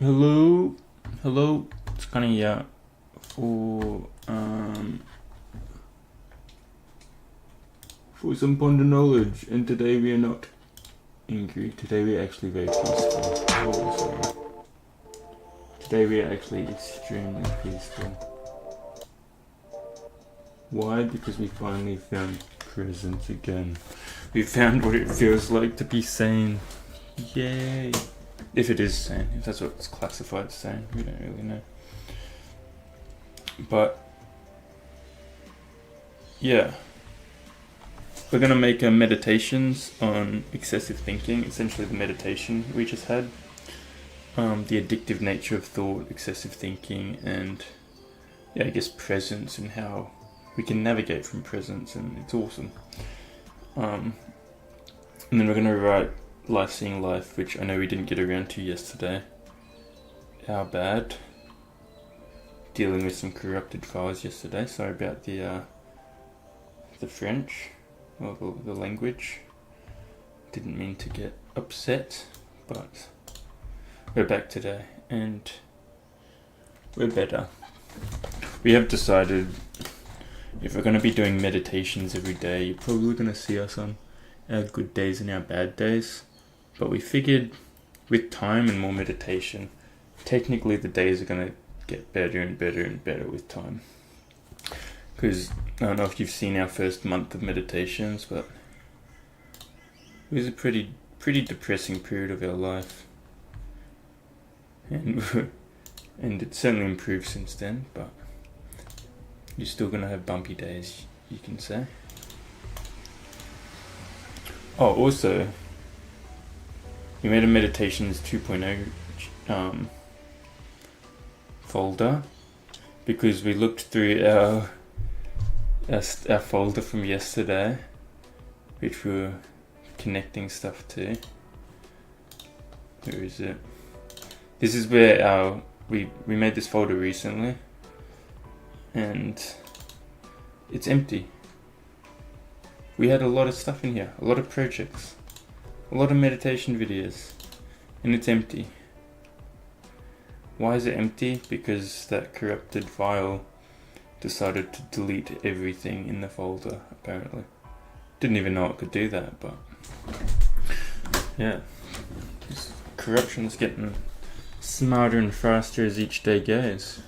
Hello, hello. It's kind of yeah for some ponder knowledge, and today we are not angry. Today we are actually very peaceful. Oh, sorry. Today we are actually extremely peaceful. Why? Because we finally found presence again. We found what it feels like to be sane. Yay! If it is sane, if that's what it's classified as sane, we don't really know. But yeah, we're gonna make meditations on excessive thinking. Essentially, the meditation we just had, the addictive nature of thought, excessive thinking, and yeah, I guess presence and how we can navigate from presence, and it's awesome. And then we're gonna write Life Seeing Life, which I know we didn't get around to yesterday. Our bad. Dealing with some corrupted files yesterday. Sorry about the French, or the language. Didn't mean to get upset, but we're back today and we're better. We have decided if we're going to be doing meditations every day, you're probably going to see us on our good days and our bad days. But we figured with time and more meditation, technically the days are going to get better and better and better with time. Because I don't know if you've seen our first month of meditations, but it was a pretty depressing period of our life. And it's certainly improved since then, but you're still going to have bumpy days, you can say. Oh, also, we made a Meditations 2.0 folder because we looked through our folder from yesterday, which we were connecting stuff to. Where is it? This is where we made this folder recently, and it's empty. We had a lot of stuff in here, a lot of projects, a lot of meditation videos, and it's empty. Why is it empty? Because that corrupted file decided to delete everything in the folder, apparently. Didn't even know it could do that, but yeah. This corruption's getting smarter and faster as each day goes.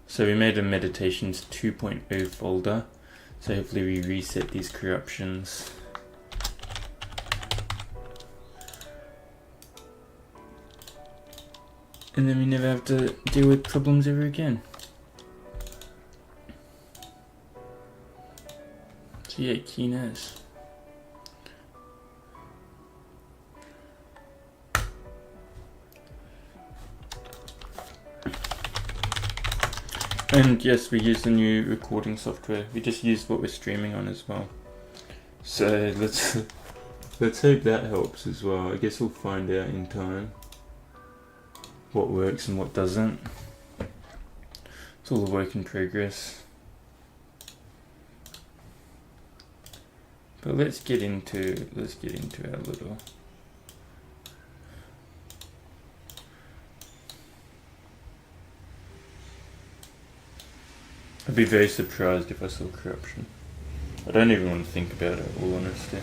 So we made a Meditations 2.0 folder, so hopefully we reset these corruptions. And then we never have to deal with problems ever again. So yeah, keen as. And yes, we use the new recording software. We just used what we're streaming on as well. So let's hope that helps as well. I guess we'll find out in time what works and what doesn't. It's all a work in progress. But let's get into our little. I'd be very surprised if I saw corruption. I don't even want to think about it, all honesty.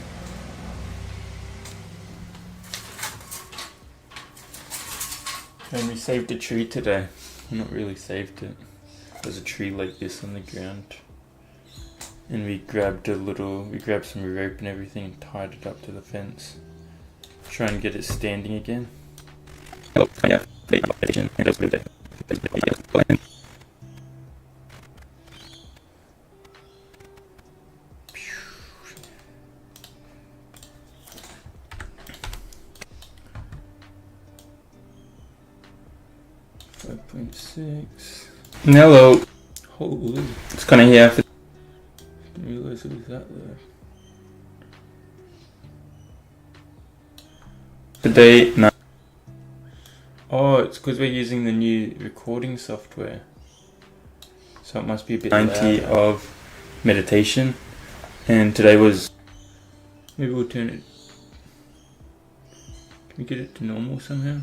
And we saved a tree today. Well, not really saved it. There's a tree like this on the ground. And we grabbed some rope and everything and tied it up to the fence. Try and get it standing again. Hello. Holy, it's kind of here. Didn't realize it was that low. Today, no. Oh, it's because we're using the new recording software. So it must be a bit 90 of meditation. And today was. Maybe we'll turn it. Can we get it to normal somehow?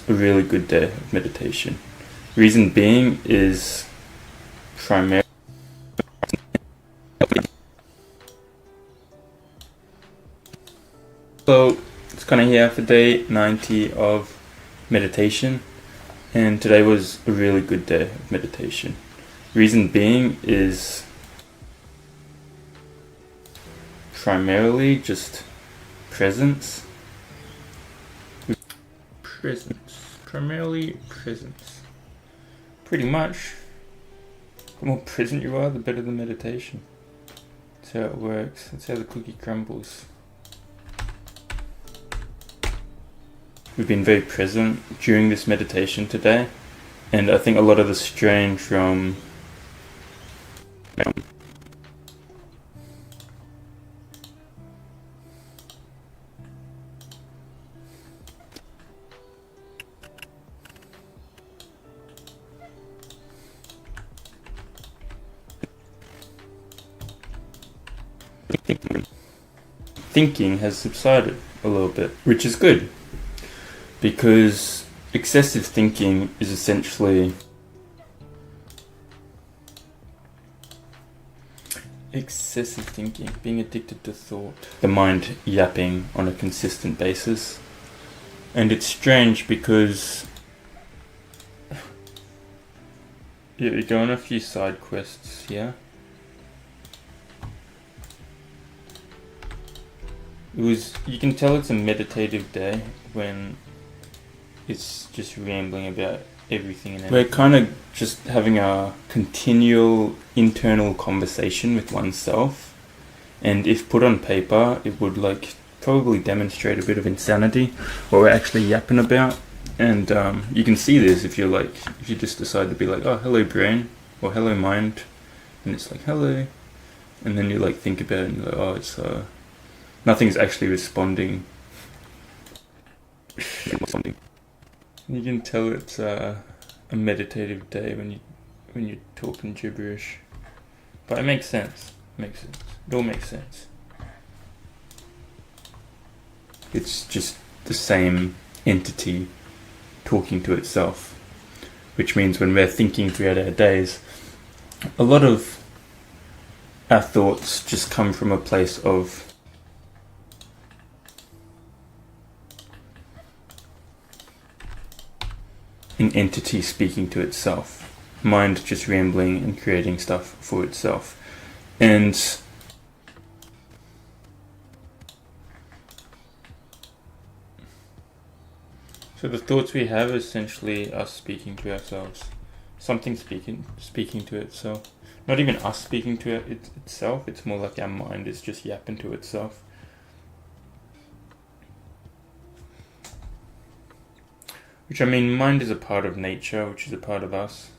a really good day of meditation. Reason being is primarily so it's kind of here for day 90 of meditation, and today was a really good day of meditation. Reason being is primarily just presence. Primarily presence. Pretty much, the more present you are, the better the meditation. That's how it works. That's how the cookie crumbles. We've been very present during this meditation today, and I think a lot of the strain from thinking has subsided a little bit, which is good, because excessive thinking is essentially being addicted to thought, the mind yapping on a consistent basis. And it's strange because you go on a few side quests here. You can tell it's a meditative day when it's just rambling about everything and everything. We're kind of just having a continual internal conversation with oneself, and if put on paper, it would probably demonstrate a bit of insanity, what we're actually yapping about. And you can see this if you just decide to be like, oh, hello brain, or hello mind, and it's like, hello, and then you think about it and you're like, oh, it's nothing's actually responding. You can tell it's a meditative day when you're talking gibberish, but it makes sense. It all makes sense. It's just the same entity talking to itself, which means when we're thinking throughout our days, a lot of our thoughts just come from a place of an entity speaking to itself, mind just rambling and creating stuff for itself. And so the thoughts we have are essentially us speaking to ourselves, something speaking to itself. Not even us speaking to itself, it's more like our mind is just yapping to itself. Which, I mean, mind is a part of nature, which is a part of us.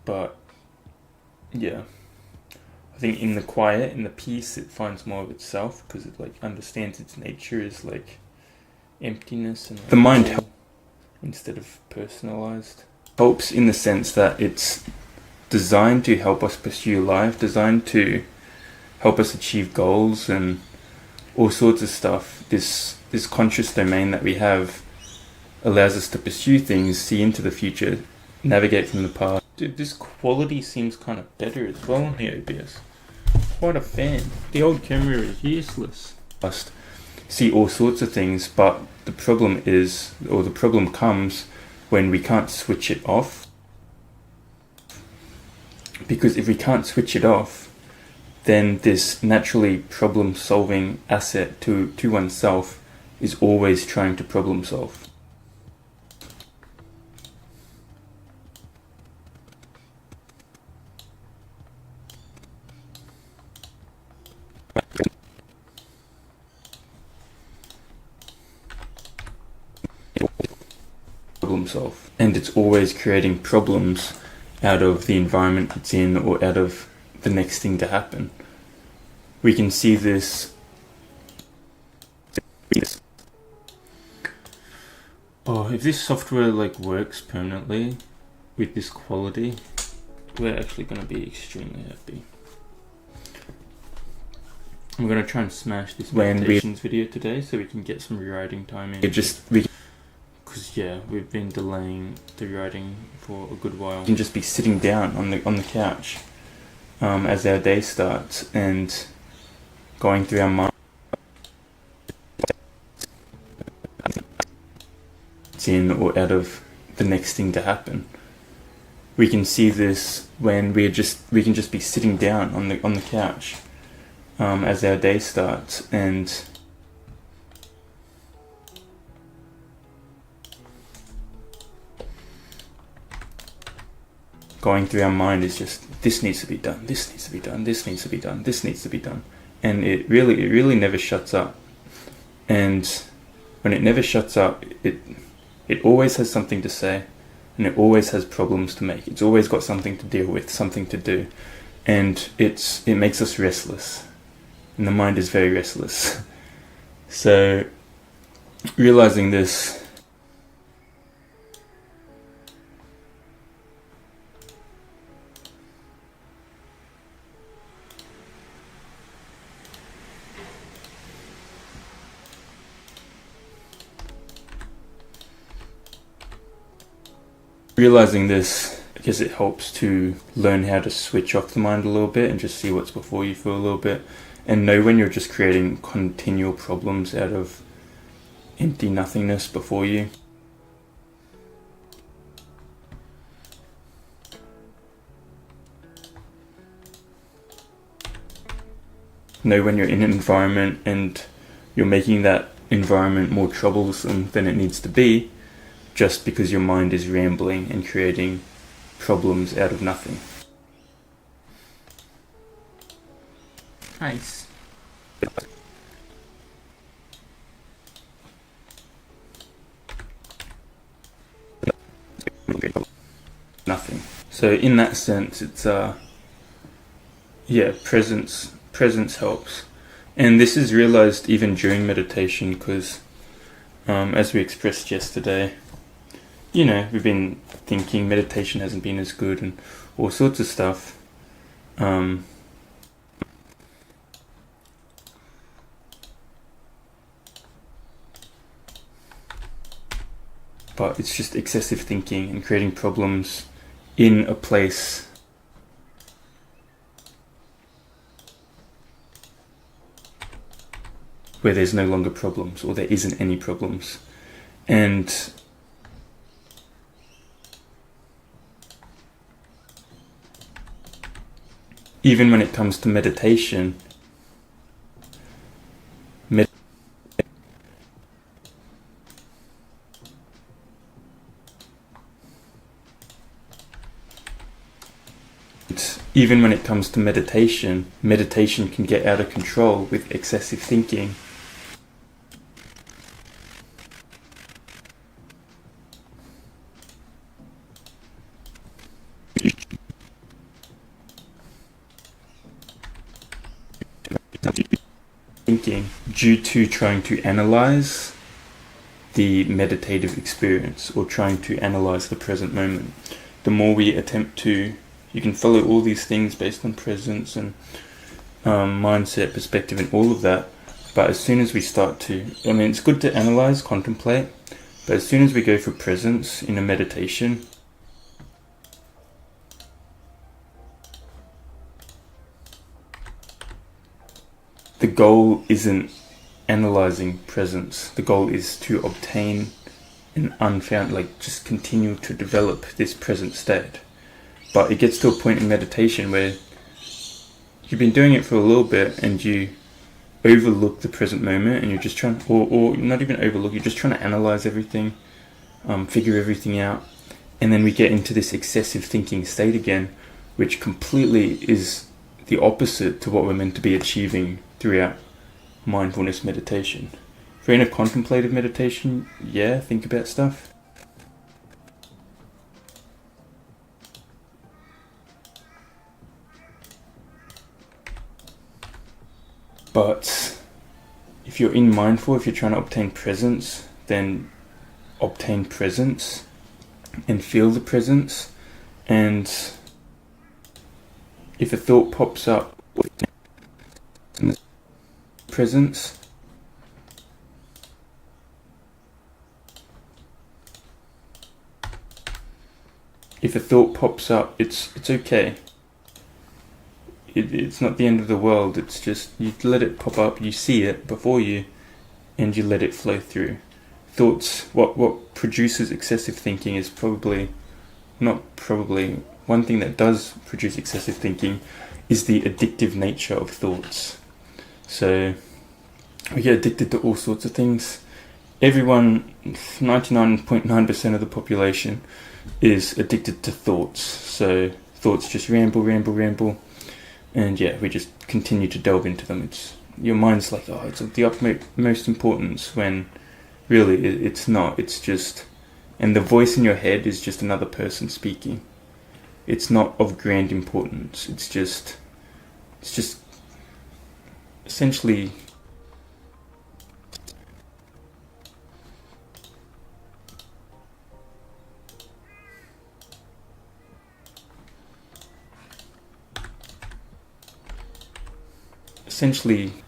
But, yeah. I think in the quiet, in the peace, it finds more of itself, because it, understands its nature is, emptiness and the mind instead of personalized. Helps in the sense that it's designed to help us pursue life, designed to help us achieve goals and all sorts of stuff. This conscious domain that we have allows us to pursue things, see into the future, navigate from the past. Dude, this quality seems kind of better as well on the OBS. Quite a fan. The old camera is useless. Must see all sorts of things, but the problem comes when we can't switch it off. Because if we can't switch it off, then this naturally problem-solving asset to oneself is always trying to problem solve. Solve, and it's always creating problems out of the environment it's in or out of the next thing to happen. We can see this. Oh, if this software works permanently with this quality, we're actually going to be extremely happy. I'm going to try and smash this meditations video today so we can get some rewriting time in. because we've been delaying the writing for a good while. We can just be sitting down on the couch as our day starts and going through our mind in or out of the next thing to happen. We can see this when we can just be sitting down on the couch as our day starts and going through our mind is just, this needs to be done, this needs to be done, this needs to be done, this needs to be done. And it really never shuts up. And when it never shuts up, it always has something to say, and it always has problems to make. It's always got something to deal with, something to do. And it makes us restless. And the mind is very restless. So realizing this, I guess it helps to learn how to switch off the mind a little bit and just see what's before you for a little bit, and know when you're just creating continual problems out of empty nothingness before you. Know when you're in an environment and you're making that environment more troublesome than it needs to be, just because your mind is rambling and creating problems out of nothing. Nice. Nothing. So in that sense, it's presence helps. And this is realized even during meditation, because as we expressed yesterday, we've been thinking meditation hasn't been as good and all sorts of stuff. But it's just excessive thinking and creating problems in a place where there's no longer problems, or there isn't any problems. And even when it comes to meditation, meditation can get out of control with excessive thinking. Due to trying to analyze the meditative experience, or trying to analyze the present moment. The more we attempt to, you can follow all these things based on presence and mindset, perspective, and all of that. But as soon as we start to, it's good to analyze, contemplate, but as soon as we go for presence in a meditation, the goal isn't analyzing presence. The goal is to obtain an unfound, just continue to develop this present state. But it gets to a point in meditation where you've been doing it for a little bit and you overlook the present moment, and you're just trying, or not even overlook, you're just trying to analyze everything, figure everything out. And then we get into this excessive thinking state again, which completely is the opposite to what we're meant to be achieving throughout mindfulness meditation. If you're in a contemplative meditation, think about stuff. But if you're in mindful, if you're trying to obtain presence, then obtain presence and feel the presence. And if a thought pops up, presence, if a thought pops up, it's okay. It's not the end of the world. It's just you let it pop up, you see it before you, and you let it flow through. Thoughts, what produces excessive thinking is one thing that does produce excessive thinking is the addictive nature of thoughts. So we get addicted to all sorts of things. Everyone, 99.9% of the population is addicted to thoughts. So thoughts just ramble, and we just continue to delve into them. Your mind's like, oh, it's of the utmost importance, when really it's not. It's just, and the voice in your head is just another person speaking. It's not of grand importance. It's just essentially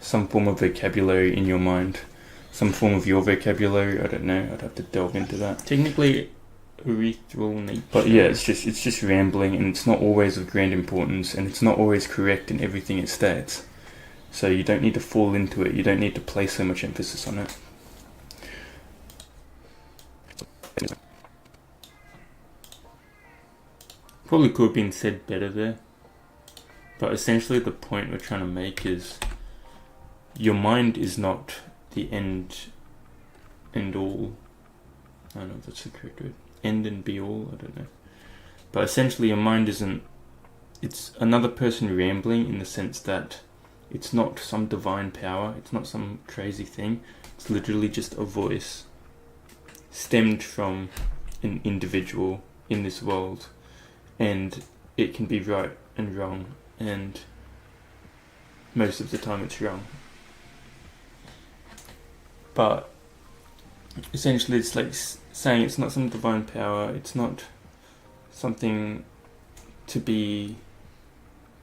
some form of vocabulary in your mind, some form of your vocabulary. I don't know, I'd have to delve into that. Technically urethral nature. But yeah, it's just rambling, and it's not always of grand importance, and it's not always correct in everything it states. So you don't need to fall into it. You don't need to place so much emphasis on it. Probably could have been said better there. But essentially the point we're trying to make is your mind is not the end all. I don't know if that's the correct word. End and be all, I don't know. But essentially your mind it's another person rambling, in the sense that it's not some divine power, it's not some crazy thing. It's literally just a voice stemmed from an individual in this world, and it can be right and wrong, and most of the time it's wrong. But essentially it's like saying it's not some divine power, it's not something to be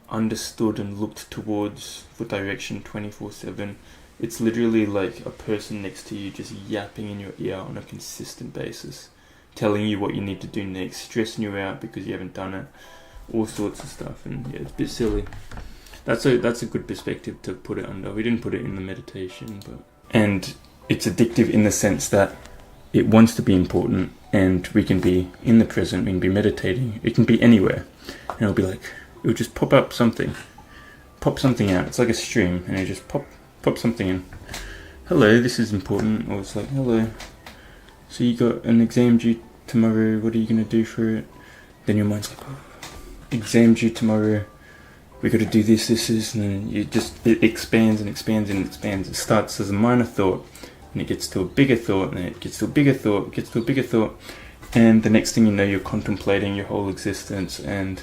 understood and looked towards for direction 24/7. It's literally like a person next to you just yapping in your ear on a consistent basis, telling you what you need to do next, stressing you out because you haven't done it, all sorts of stuff. And yeah, it's a bit silly. That's a good perspective to put it under. We didn't put it in the meditation, but and it's addictive in the sense that it wants to be important, and we can be in the present, we can be meditating, it can be anywhere, and it'll be like, it'll just pop something out. It's like a stream, and it just pop something in. Hello, this is important. Or it's like, hello, so you got an exam due tomorrow, what are you going to do for it? Then your mind's like, oh, exam due tomorrow, we got to do this, and then it expands and expands and expands. It starts as a minor thought, and it gets to a bigger thought, and then it gets to a bigger thought, it gets to a bigger thought, and the next thing you know, you're contemplating your whole existence, and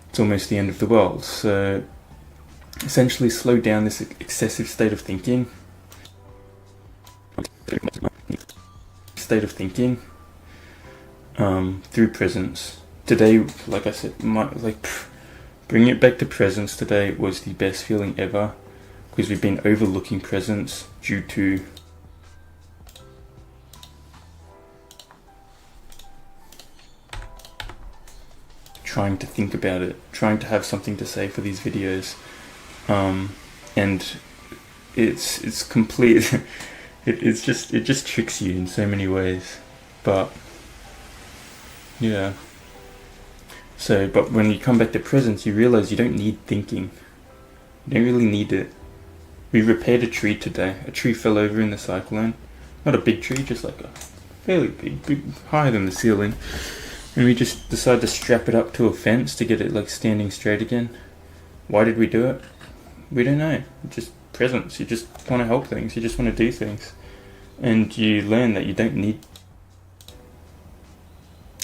it's almost the end of the world. So essentially slow down this excessive state of thinking through presence. Today, like I said, bringing it back to presence today was the best feeling ever, because we've been overlooking presence due to trying to think about it, trying to have something to say for these videos, and it's complete. it just tricks you in so many ways, but yeah. So, but when you come back to presence, you realize you don't need thinking. You don't really need it. We repaired a tree today. A tree fell over in the cyclone. Not a big tree, just like a fairly big, higher than the ceiling. And we just decided to strap it up to a fence to get it like standing straight again. Why did we do it? We don't know. Just presence. You just want to help things. You just want to do things. And you learn that you don't need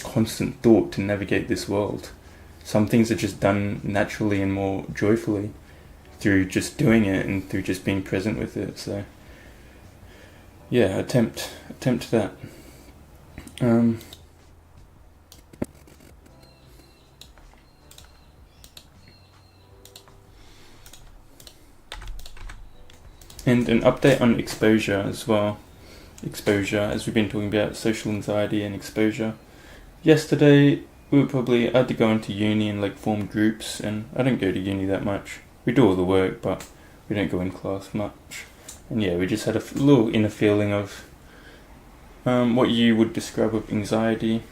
constant thought to navigate this world. Some things are just done naturally and more joyfully through just doing it and through just being present with it. So yeah, attempt that. And an update on exposure as well. Exposure, as we've been talking about, social anxiety and exposure. Yesterday, we were probably, I had to go into uni and like form groups, and I don't go to uni that much. We do all the work, but we don't go in class much. And yeah, we just had a little inner feeling of what you would describe with anxiety,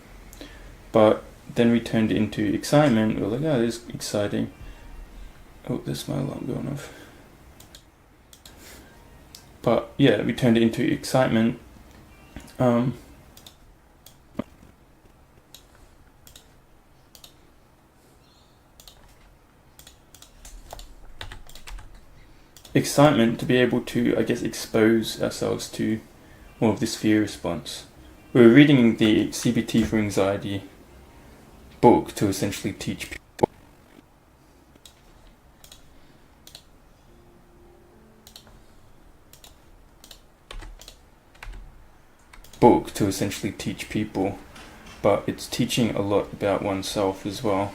but then we turned it into excitement. We were like, oh, this is exciting. Oh, there's my alarm going off. But yeah, we turned it into excitement. Excitement to be able to, I guess, expose ourselves to more of this fear response. We were reading the CBT for Anxiety book to essentially teach people but it's teaching a lot about oneself as well.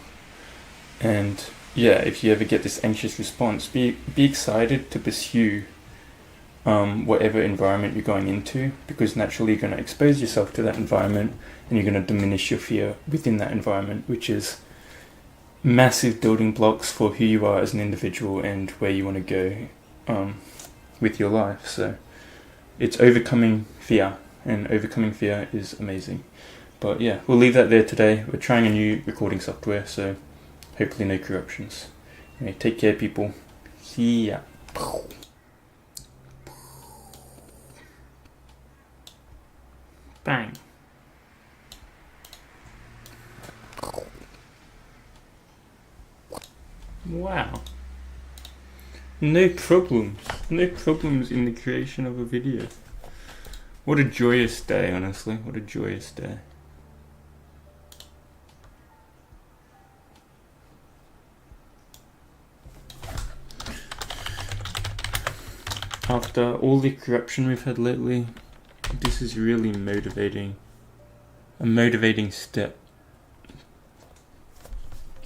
And yeah, if you ever get this anxious response, be excited to pursue whatever environment you're going into, because naturally you're going to expose yourself to that environment and you're going to diminish your fear within that environment, which is massive building blocks for who you are as an individual and where you want to go with your life. So it's overcoming fear, and overcoming fear is amazing. But yeah, we'll leave that there today. We're trying a new recording software, so hopefully no corruptions. Anyway, take care, people. See ya. Bang. Wow. No problems. No problems in the creation of a video. What a joyous day, honestly. What a joyous day. After all the corruption we've had lately, this is really motivating. A motivating step.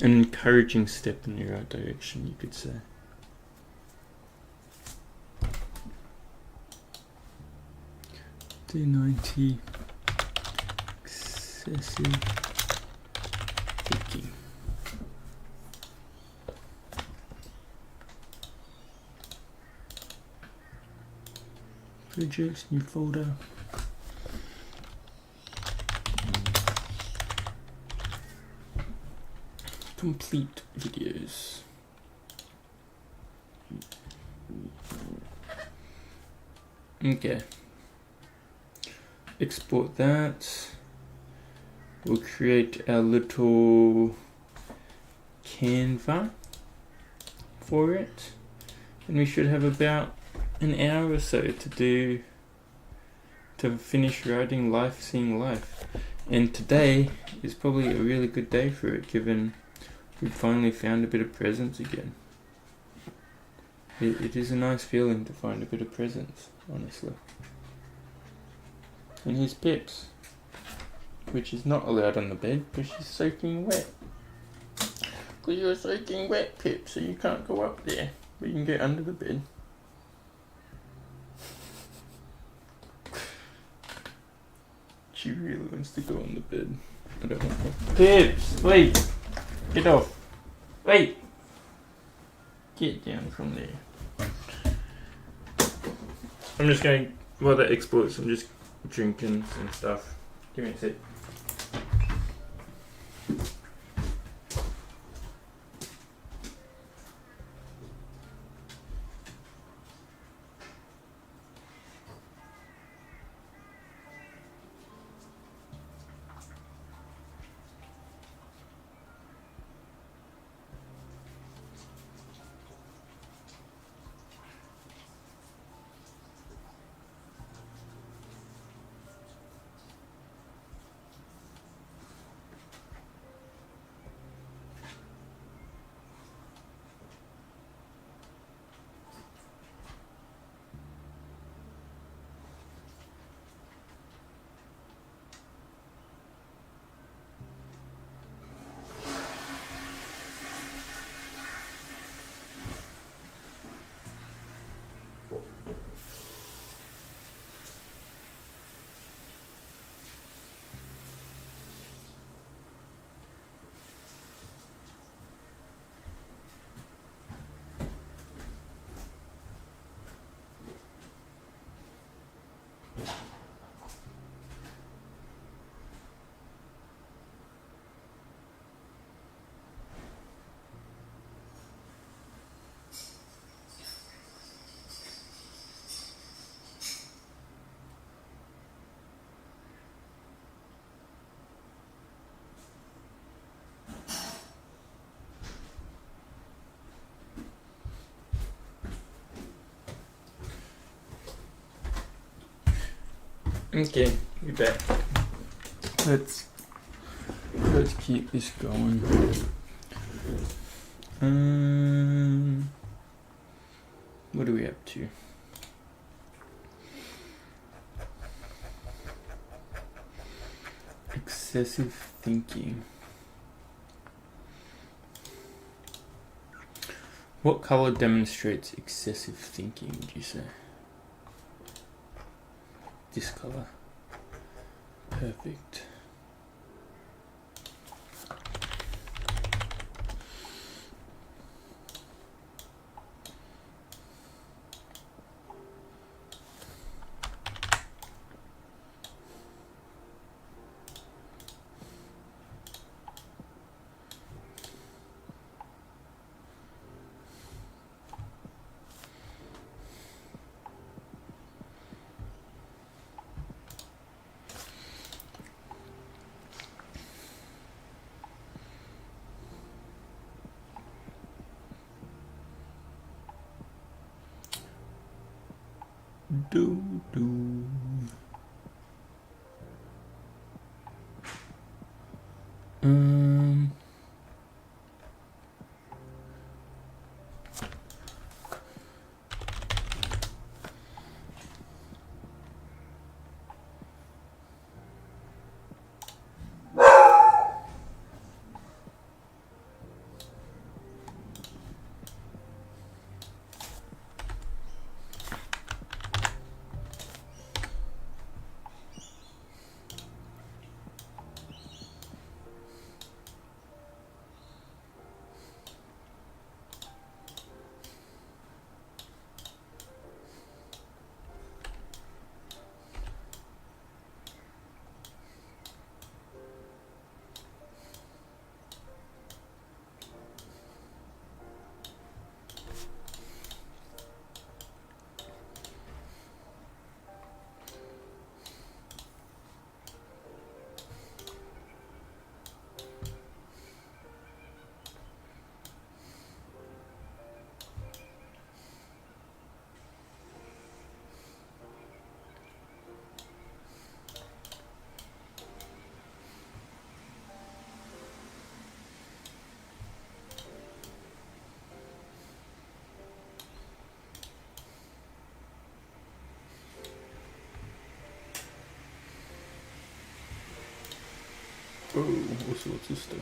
An encouraging step in the right direction, you could say. Day 90. Excessive thinking. Projects, new folder. Complete videos. Okay. Export that. We'll create a little Canva for it. And we should have about an hour or so to finish writing Life Seeing Life. And today is probably a really good day for it, given we finally found a bit of presence again. It is a nice feeling to find a bit of presence, honestly. And here's Pips, which is not allowed on the bed because she's soaking wet. Because you're soaking wet, Pips, so you can't go up there, but you can get under the bed. She really wants to go on the bed. I don't want her. Pips, wait! Get off! Wait! Get down from there. I'm just going, while that exports, I'm just drinking some stuff. Give me a sec. Okay, we're back. Let's keep this going. What are we up to? Excessive thinking. What color demonstrates excessive thinking, would you say? This color. Perfect. Do. Oh, all sorts of stuff.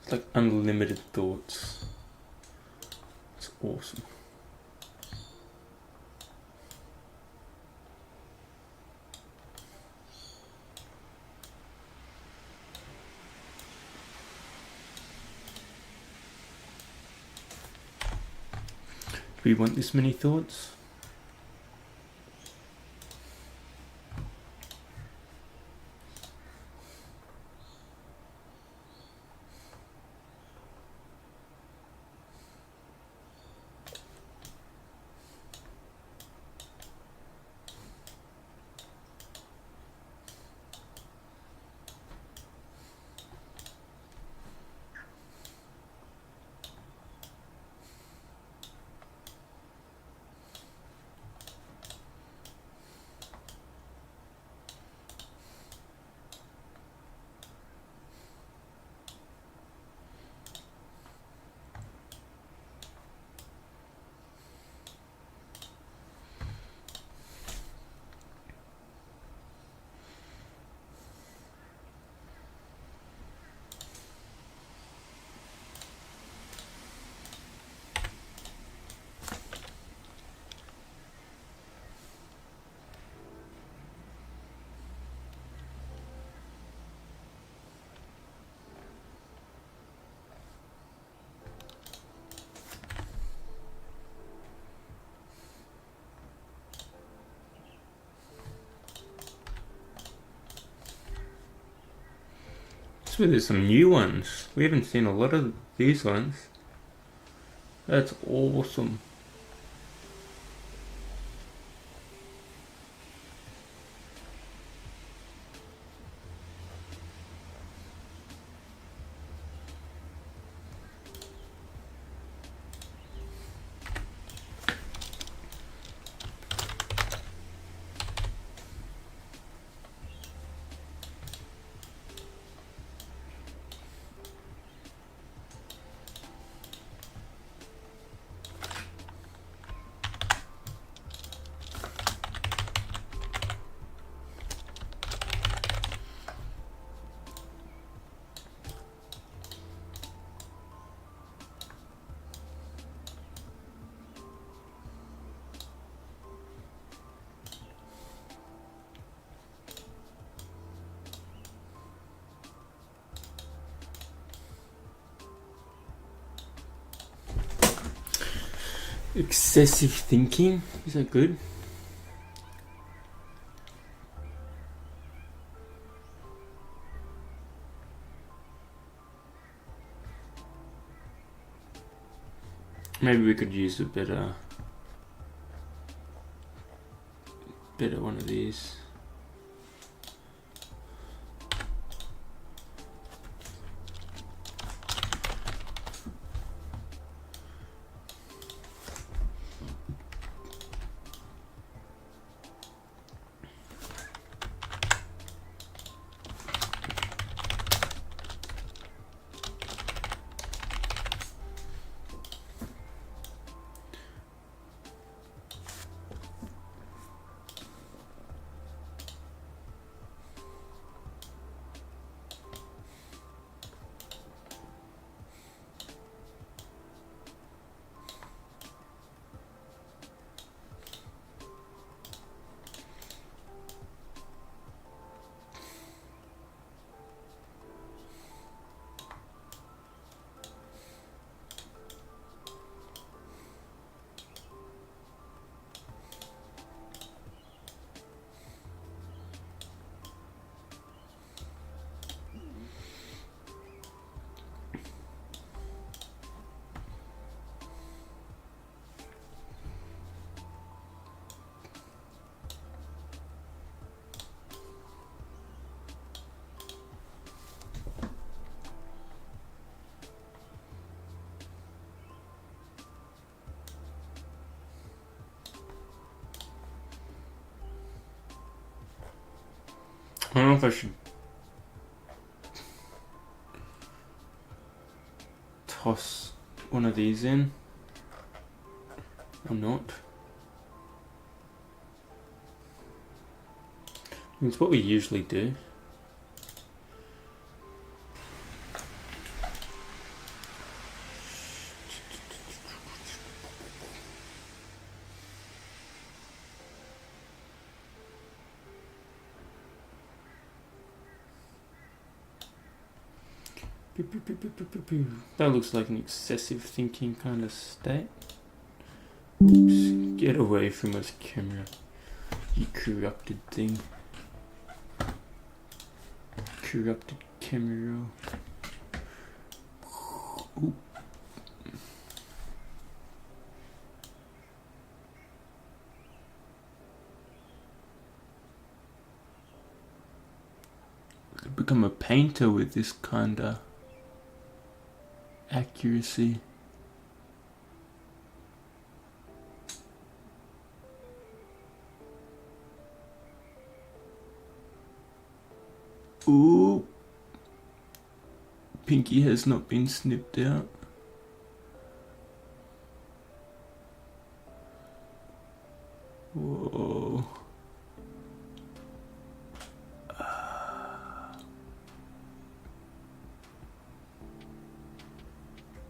It's like unlimited thoughts. It's awesome. Do you want this many thoughts? swear there's some new ones. We haven't seen a lot of these ones. That's awesome. Excessive thinking, is that good? Maybe we could use a better one of these. I don't know if I should toss one of these in or not. It's what we usually do. That looks like an excessive thinking kind of state. Oops, get away from us, camera. You corrupted thing. Corrupted camera. Ooh. I could become a painter with this kind of accuracy. Ooh. Pinky has not been snipped out. Whoa.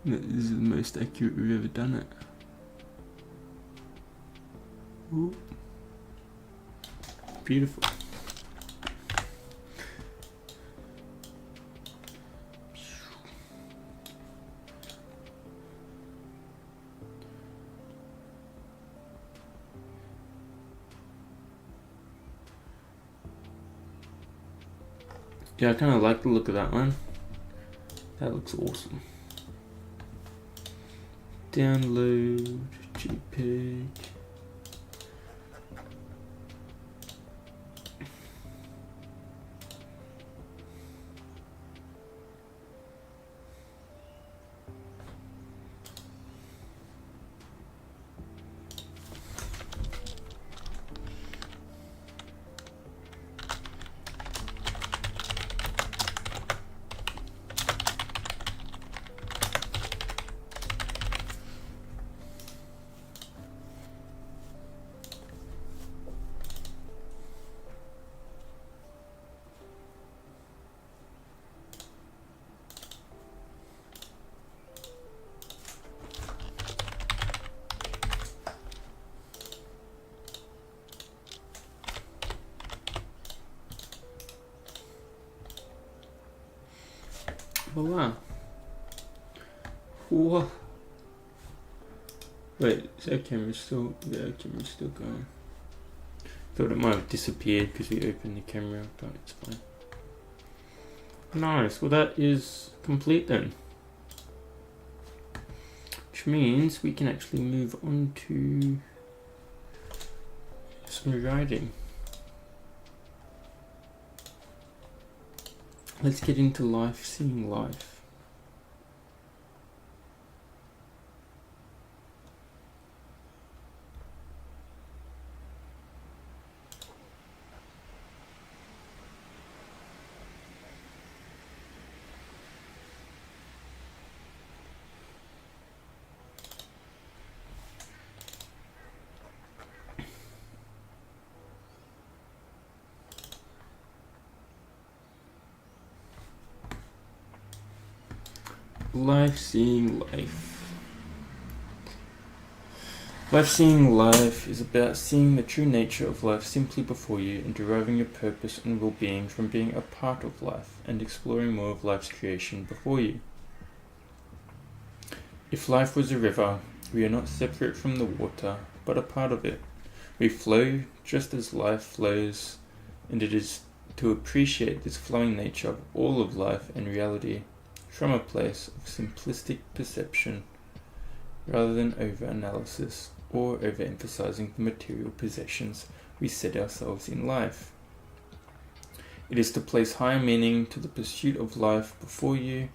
This is the most accurate we've ever done it. Ooh. Beautiful. Yeah, I kind of like the look of that one. That looks awesome. Download JPEG. Voila. Whoa. Wait, is our camera still? Yeah, our camera's still going. Thought it might have disappeared because we opened the camera, but it's fine. Nice. Well, that is complete then. Which means we can actually move on to some writing. Let's get into life, seeing life. Life, seeing life. Life, seeing life is about seeing the true nature of life simply before you and deriving your purpose and well-being from being a part of life and exploring more of life's creation before you. If life was a river, we are not separate from the water, but a part of it. We flow just as life flows, and it is to appreciate this flowing nature of all of life and reality from a place of simplistic perception rather than over-analysis or over-emphasizing the material possessions we set ourselves in life. It is to place higher meaning to the pursuit of life before you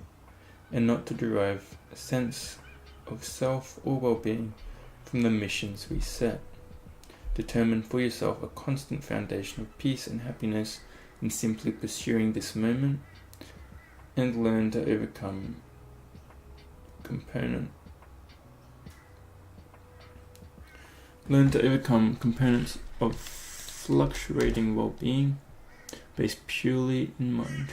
and not to derive a sense of self or well-being from the missions we set. Determine for yourself a constant foundation of peace and happiness in simply pursuing this moment, and learn to overcome components of fluctuating well-being based purely in mind.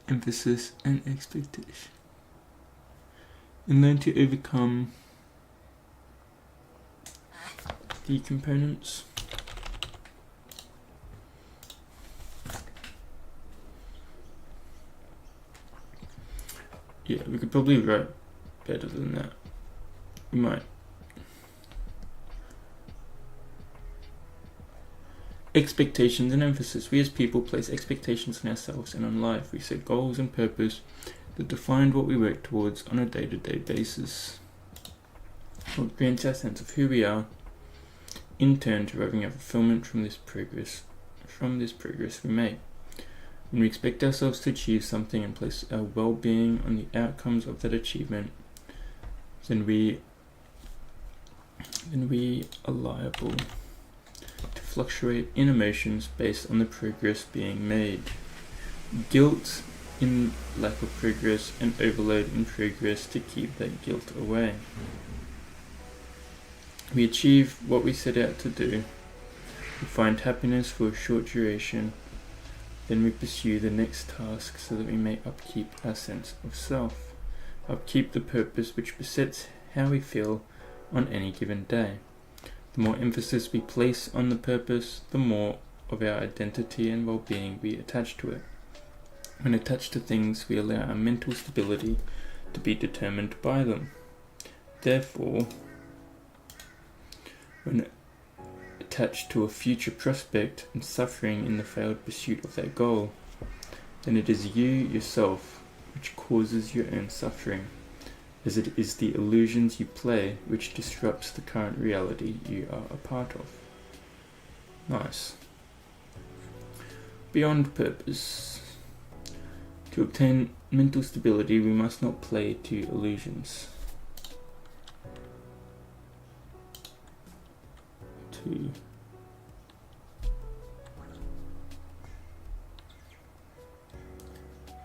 Emphasis and expectation. And learn to overcome the components. Yeah, we could probably write better than that. We might. Expectations and emphasis. We as people place expectations on ourselves and on life. We set goals and purpose that define what we work towards on a day-to-day basis. What grants our sense of who we are, in turn deriving our fulfilment from this progress we make. When we expect ourselves to achieve something and place our well-being on the outcomes of that achievement, then we are liable to fluctuate in emotions based on the progress being made. Guilt in lack of progress and overload in progress to keep that guilt away. We achieve what we set out to do. We find happiness for a short duration. Then we pursue the next task so that we may upkeep our sense of self, upkeep the purpose which besets how we feel on any given day. The more emphasis we place on the purpose, the more of our identity and well-being we attach to it. When attached to things, we allow our mental stability to be determined by them. Therefore, when attached to a future prospect and suffering in the failed pursuit of that goal, then it is you yourself which causes your own suffering, as it is the illusions you play which disrupts the current reality you are a part of. Nice. Beyond purpose. To obtain mental stability, we must not play to illusions. To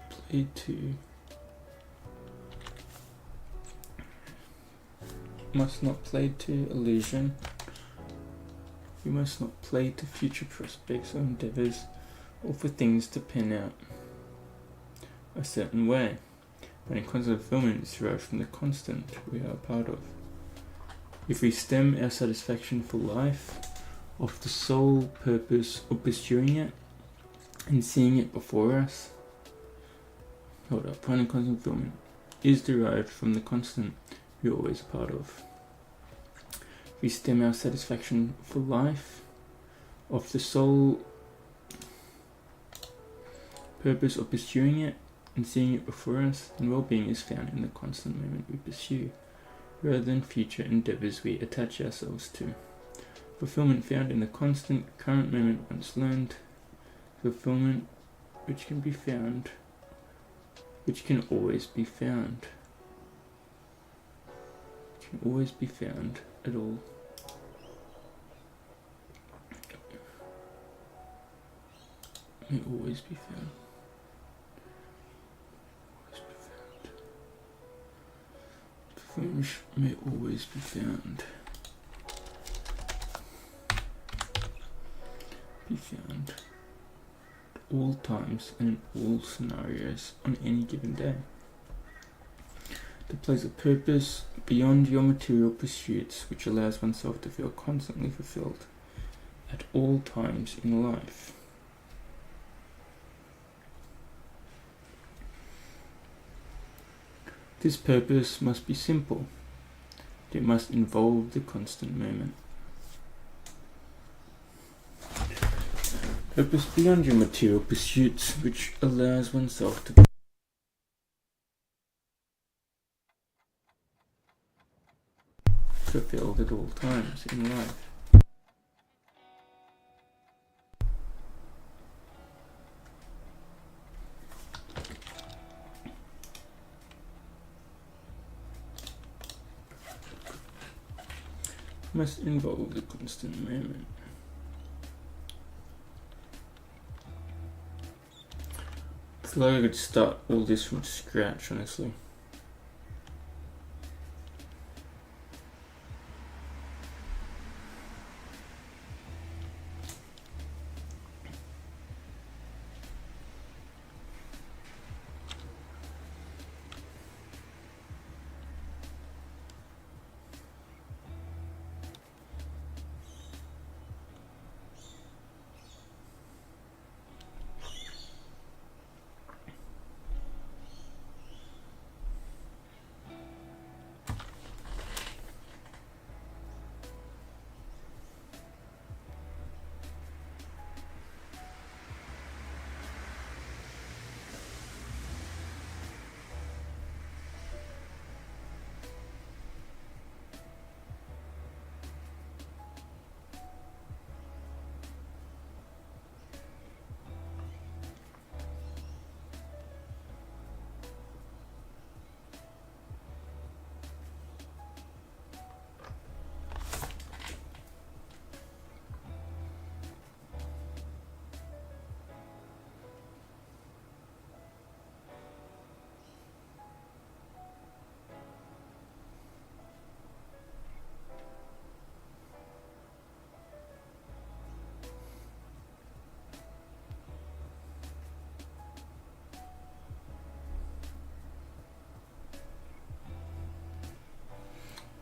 play to must not play to illusion. We must not play to future prospects or endeavours, or for things to pan out a certain way, when constant fulfilment is derived from the constant we are a part of. If we stem our satisfaction for life of the sole purpose of pursuing it and seeing it before us, finding constant fulfilment is derived from the constant we are always a part of. If we stem our satisfaction for life of the sole purpose of pursuing it and seeing it before us, then well-being is found in the constant moment we pursue, rather than future endeavours we attach ourselves to. Fulfilment found in the constant current moment once learned, fulfilment which can always be found. Which can always be found at all. May always be found. Which may always be found. Be found at all times and in all scenarios on any given day. To place a purpose beyond your material pursuits, which allows oneself to feel constantly fulfilled at all times in life. This purpose must be simple. It must involve the constant moment. Purpose beyond your material pursuits, which allows oneself to be fulfilled at all times in life. Must involve the constant moment. I feel like I could start all this from scratch, honestly.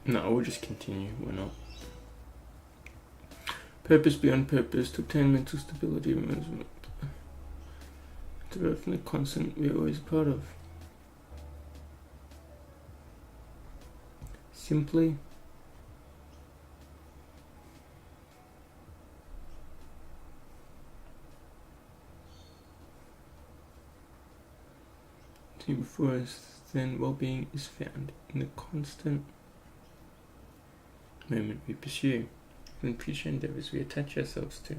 No, we'll just continue, why not? Purpose beyond purpose, to obtain mental stability and management. Derived from the constant we are always a part of. Simply before us, then well-being is found in the constant moment we pursue, in future endeavours we attach ourselves to,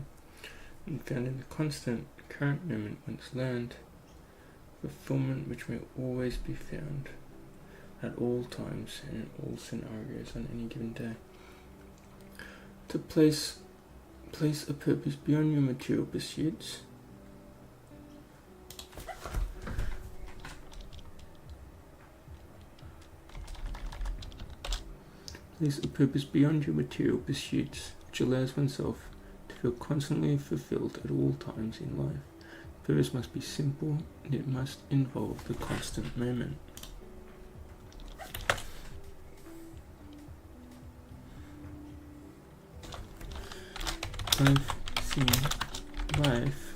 and found in the constant current moment once learned, fulfilment which may always be found at all times and in all scenarios on any given day. To place a purpose beyond your material pursuits. Place a purpose beyond your material pursuits, which allows oneself to feel constantly fulfilled at all times in life. Purpose must be simple, and it must involve the constant moment. I've seen life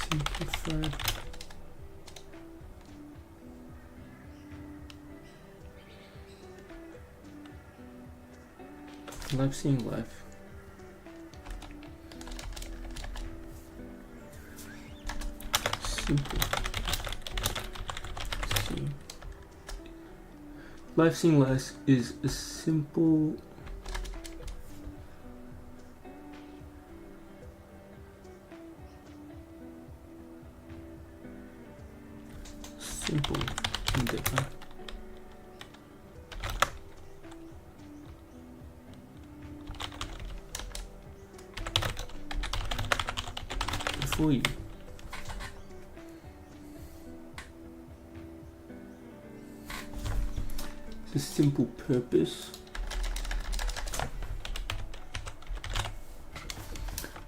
simplified. I've seen life simple. Life seeing less is a simple endeavor. Before you. The simple purpose.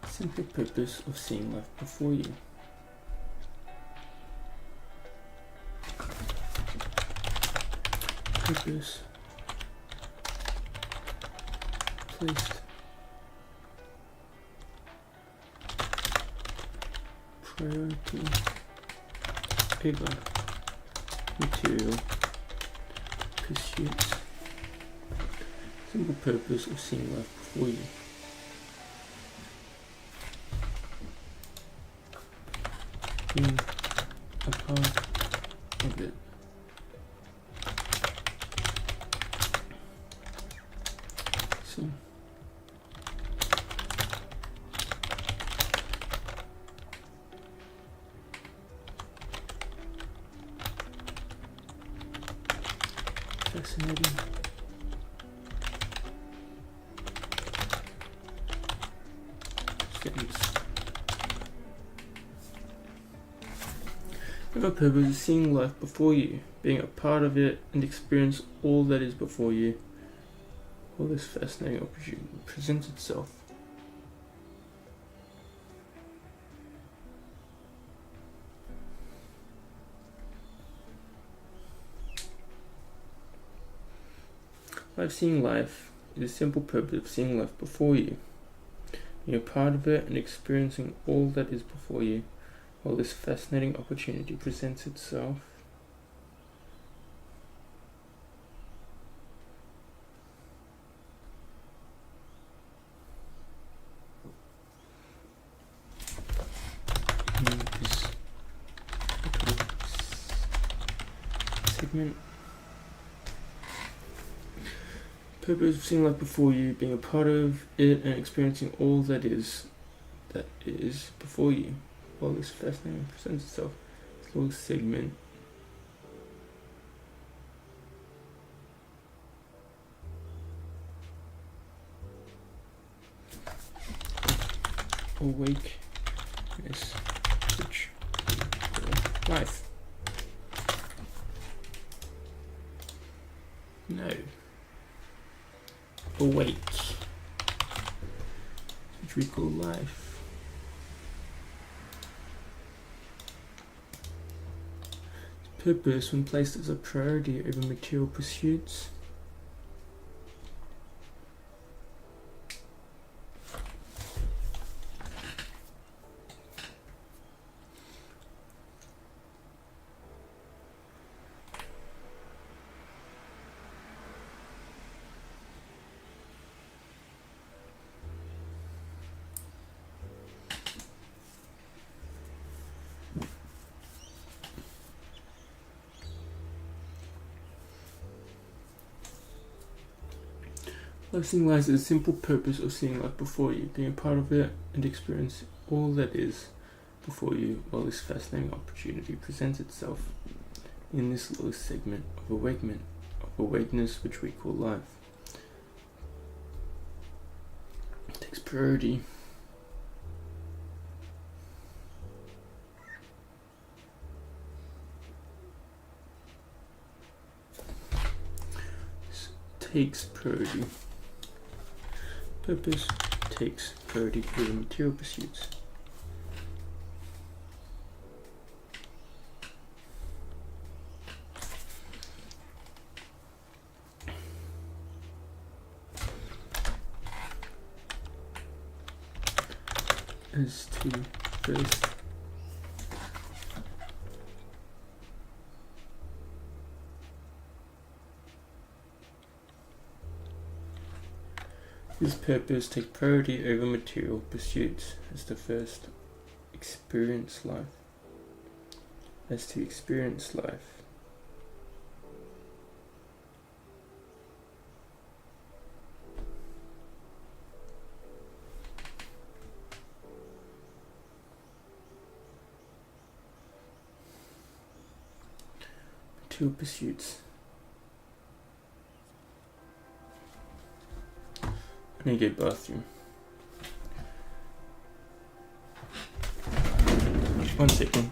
Simple purpose of seeing life before you. Purpose placed priority over material pursuits. Simple purpose of seeing life before you. Being a part of it. So fascinating. Sentence. Have a purpose of seeing life before you, being a part of it, and experience all that is before you. All this fascinating opportunity presents itself. Life seeing life is a simple purpose of seeing life before you. You're part of it and experiencing all that is before you, while this fascinating opportunity presents itself. This segment. Purpose of seeing life before you, being a part of it and experiencing all that is before you, while this fascinating presents itself. This little segment. Awakeness, which life. No. Awake, which we call life. Purpose, when placed as a priority over material pursuits. Lasting lies is a simple purpose of seeing life before you, being a part of it, and experience all that is before you while this fascinating opportunity presents itself in this lowest segment of awakeness which we call life. It takes priority. Takes priority. Purpose takes priority over material pursuits. As to first this purpose take priority over material pursuits as to first experience life. As to experience life. Material pursuits. I need to go bathroom. 1 second.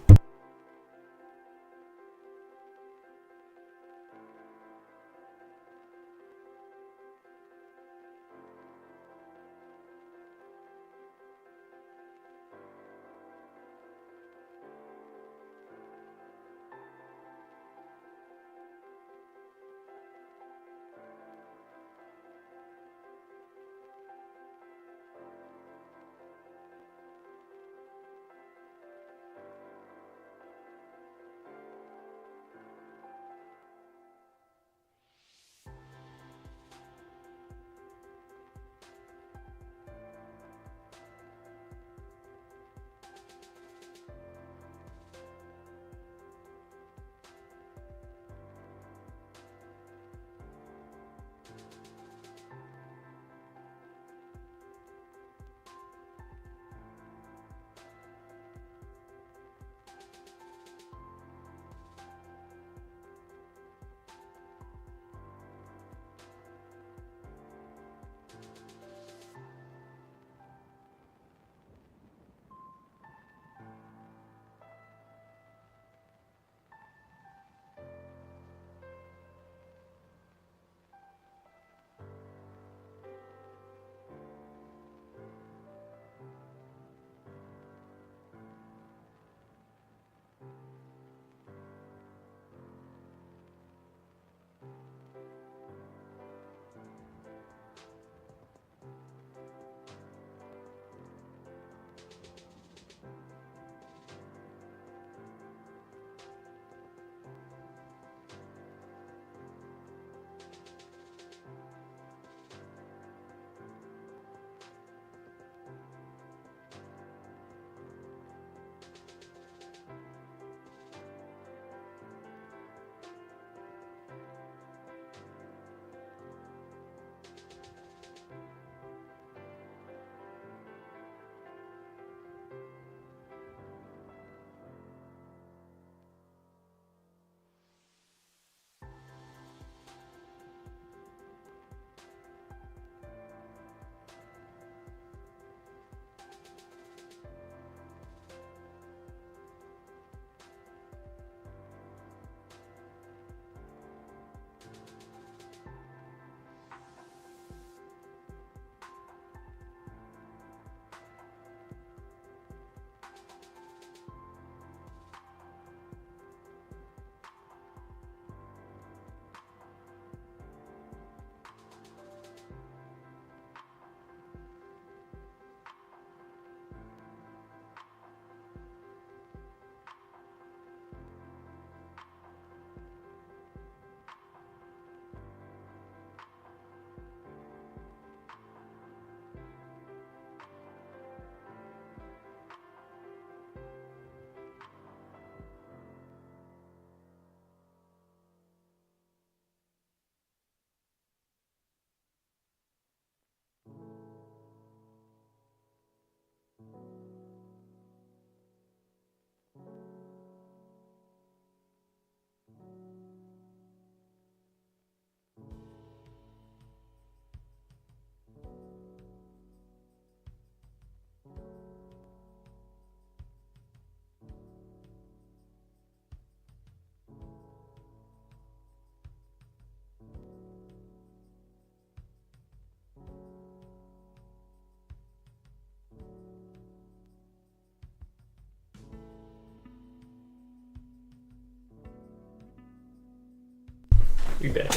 We back.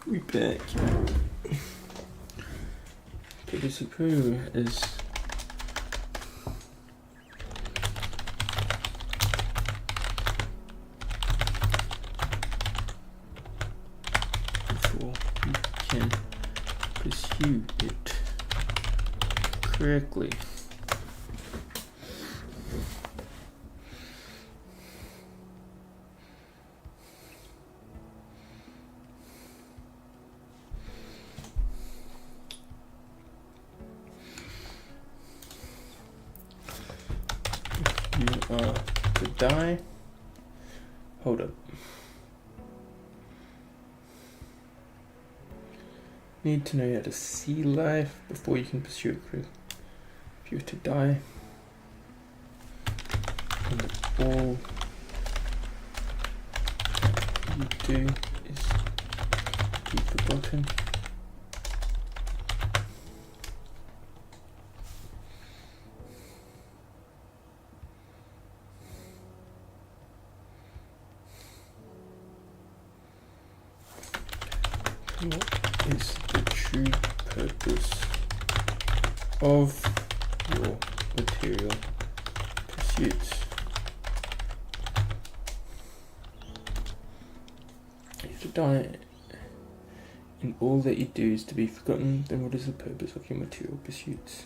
We back. Purpose of crew is before you can pursue it correctly. You are to die. Hold up. Need to know how to see life before you can pursue it correctly. If you're to die, and all you do is be forgotten. What is the true purpose of your material pursuits? If to die and all that you do is to be forgotten, then what is the purpose of your material pursuits?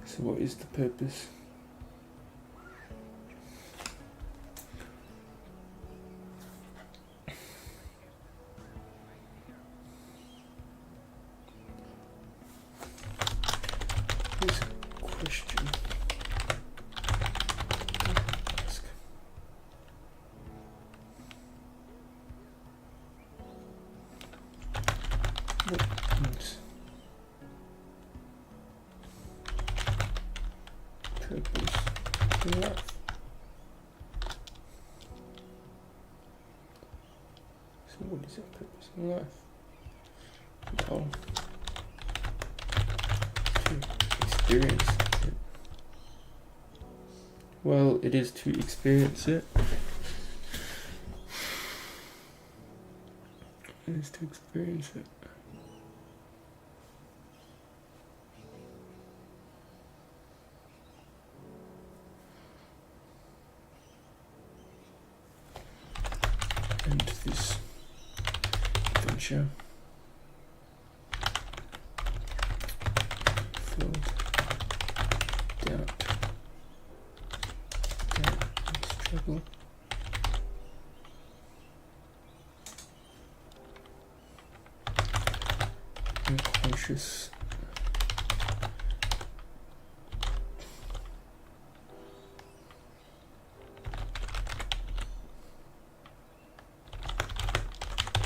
So what is the purpose? This question. Ask. What is purpose in life? So what is our purpose in life? Well, to experience it. Well, it is to experience it. It is to experience it. And this adventure filled doubt and struggle. Unconscious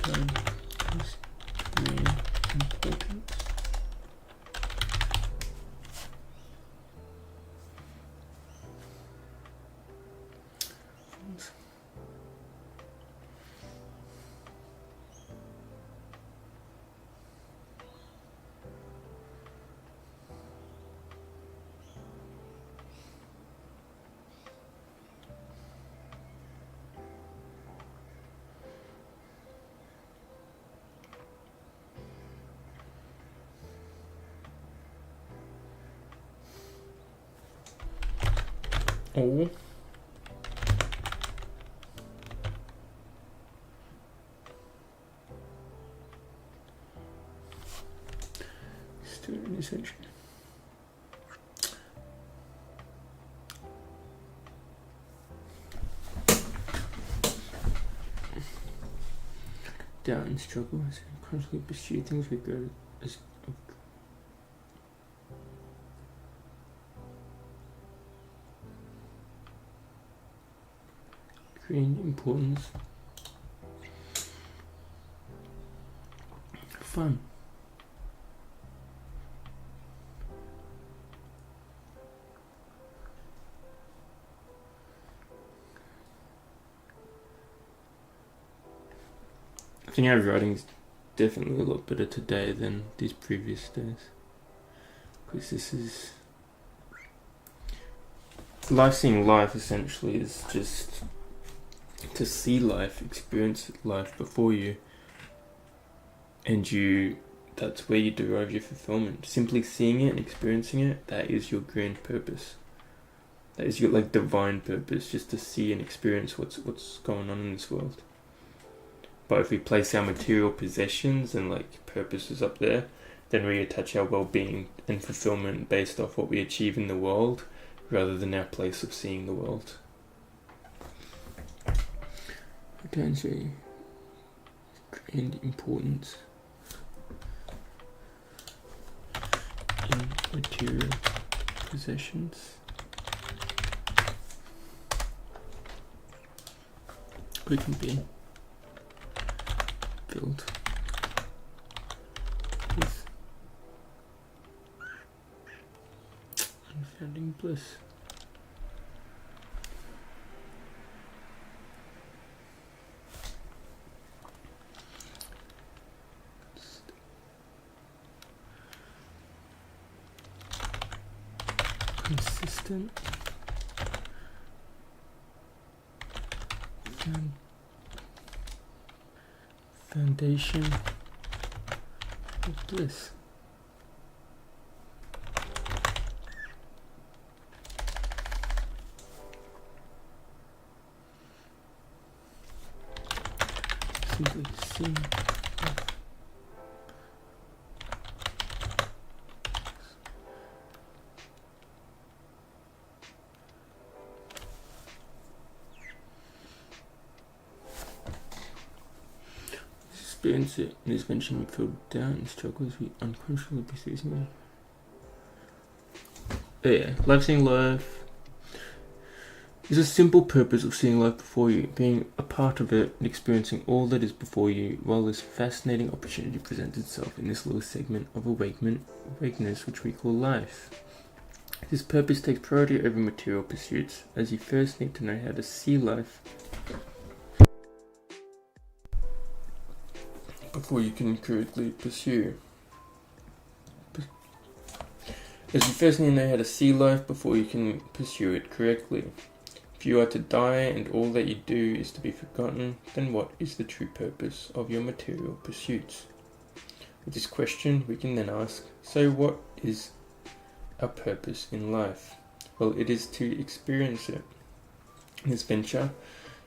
time is really important. Or student essentially. Doubt and struggle as we constantly pursue things we go as creating importance. Fun. I think our writing is definitely a lot better today than these previous days, because this is life seeing life essentially is just to see life, experience life before you, and that's where you derive your fulfillment. Simply seeing it and experiencing it, that is your grand purpose. That is your divine purpose, just to see and experience what's going on in this world. But if we place our material possessions and purposes up there, then we attach our well-being and fulfillment based off what we achieve in the world, rather than our place of seeing the world. Potentially grand importance in material possessions. We can be filled with unfounding bliss. Consistent foundation of bliss. Simply seeing experience it, and eventually we feel down and struggle as we unconsciously pursue something. Life seeing life is a simple purpose of seeing life before you, being a part of it and experiencing all that is before you, while this fascinating opportunity presents itself in this little segment of awakeness which we call life. This purpose takes priority over material pursuits, as you first need to know how to see life before you can correctly pursue. As you first need to know how to see life before you can pursue it correctly. If you are to die and all that you do is to be forgotten, then what is the true purpose of your material pursuits? With this question, we can then ask, so what is our purpose in life? Well, it is to experience it. This venture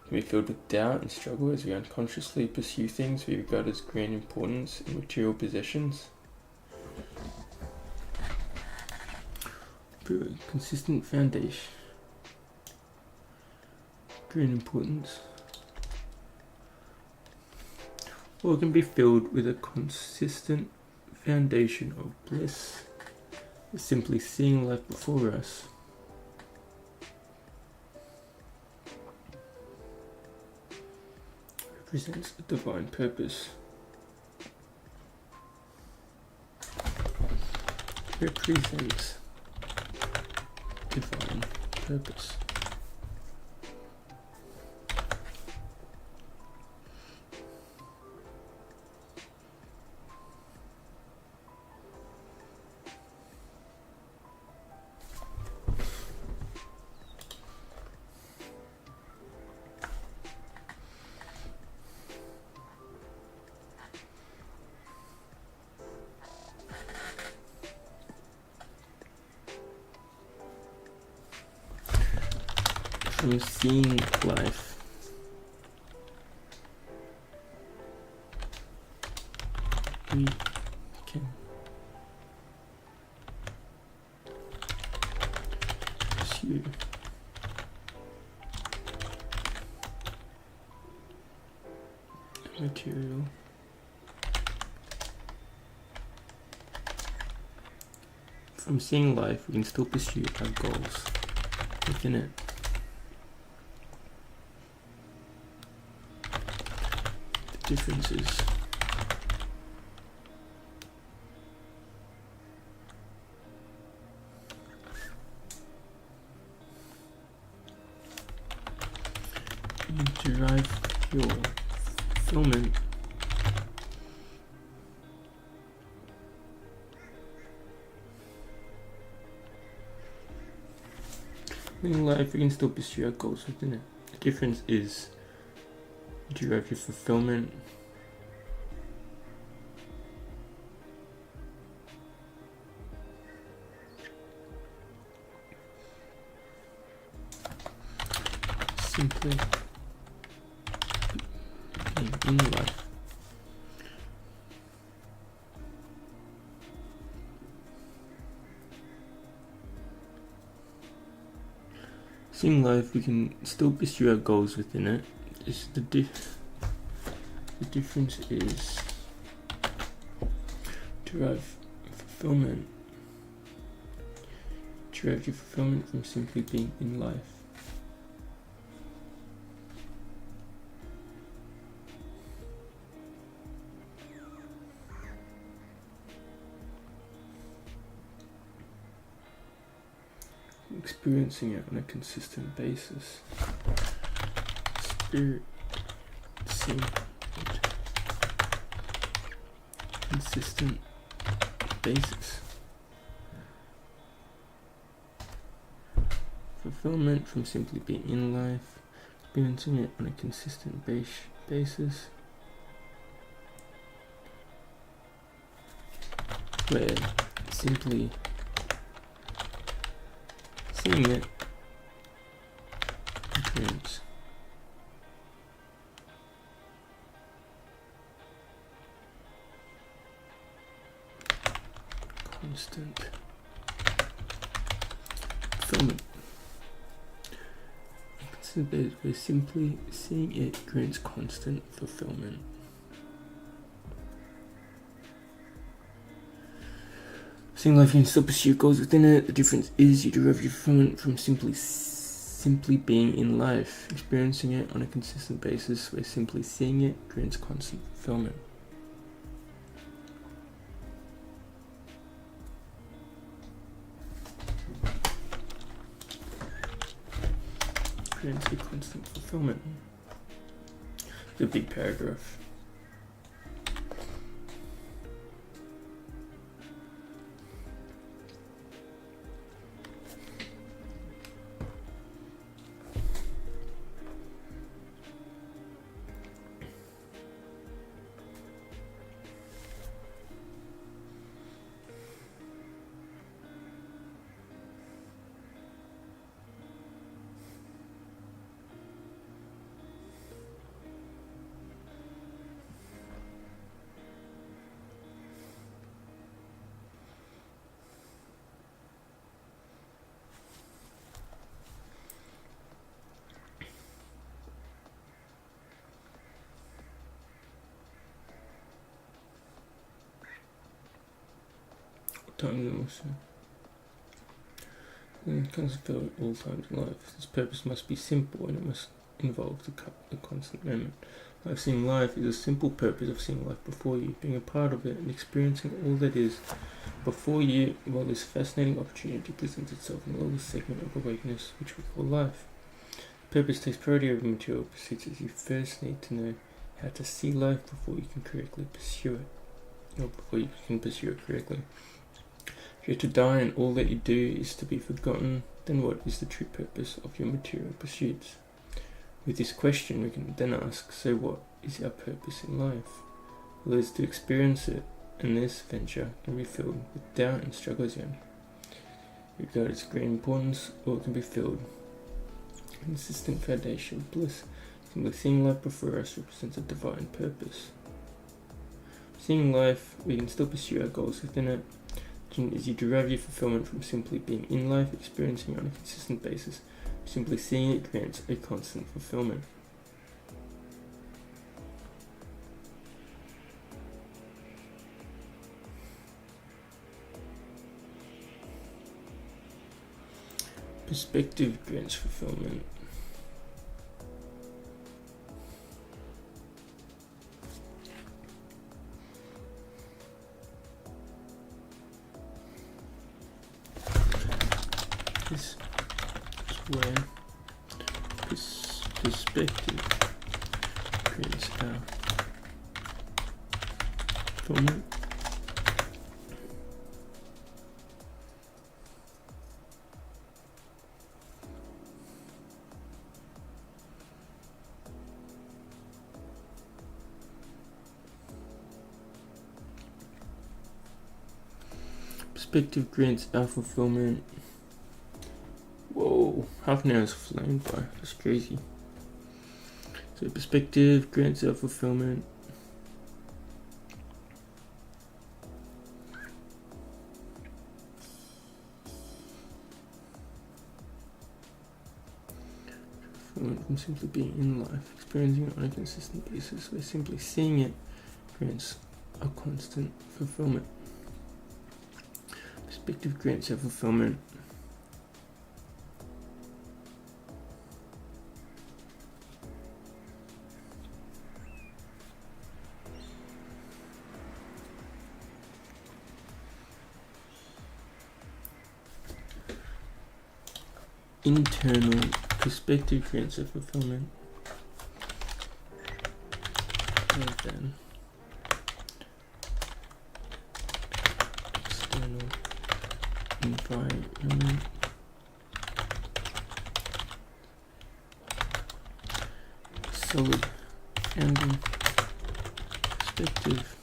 can be filled with doubt and struggle as we unconsciously pursue things we regard as grand importance in material possessions. Through a consistent foundation, grand importance, or it can be filled with a consistent foundation of bliss, simply seeing life before us. Represents a divine purpose. Represents divine purpose. From seeing life, we can pursue material from seeing life, we can still pursue our goals within it. Differences you derive your fulfillment In life, we can still pursue our goals within it. The difference is derive your fulfillment. Simply being in life. In life, we can still pursue our goals within it. It's the difference is derive fulfillment. Derive your fulfillment from simply being in life. Experiencing it on a consistent basis. Experiencing it consistent basis. Fulfillment from simply being in life. Experiencing it on a consistent basis. Where simply seeing it grants constant fulfillment. We're simply seeing it grants constant fulfillment. Seeing life, you can still pursue goals within it. The difference is you derive your fulfillment from simply being in life, experiencing it on a consistent basis, where simply seeing it grants constant fulfillment. Grants a constant fulfillment. The big paragraph. Times also. It comes to feel at all times in life. This purpose must be simple and it must involve the constant moment. Life seeing life is a simple purpose of seeing life before you, being a part of it and experiencing all that is before you while this fascinating opportunity presents itself in the little segment of awakeness which we call life. Purpose takes priority over material pursuits as you first need to know how to see life before you can correctly pursue it, or before you can pursue it correctly. If you're to die and all that you do is to be forgotten, then what is the true purpose of your material pursuits? With this question we can then ask, so what is our purpose in life? Well, it is to experience it, and this venture can be filled with doubt and struggle zone. Regard its great importance, or it can be filled with consistent foundation of bliss. Simply seeing life before us represents a divine purpose. Seeing life, we can still pursue our goals within it. Is you derive your fulfillment from simply being in life, experiencing it on a consistent basis. Simply seeing it grants a constant fulfillment. Perspective grants fulfillment. This is where perspective creates our fulfillment. Perspective grants our fulfillment. Whoa, half an hour's flown by. That's crazy. So perspective grants our fulfillment. From simply being in life, experiencing it on a consistent basis, where simply seeing it grants a constant fulfillment. Perspective grants our fulfillment. Internal perspective grants a fulfillment. And then external environment. Solid founding perspective.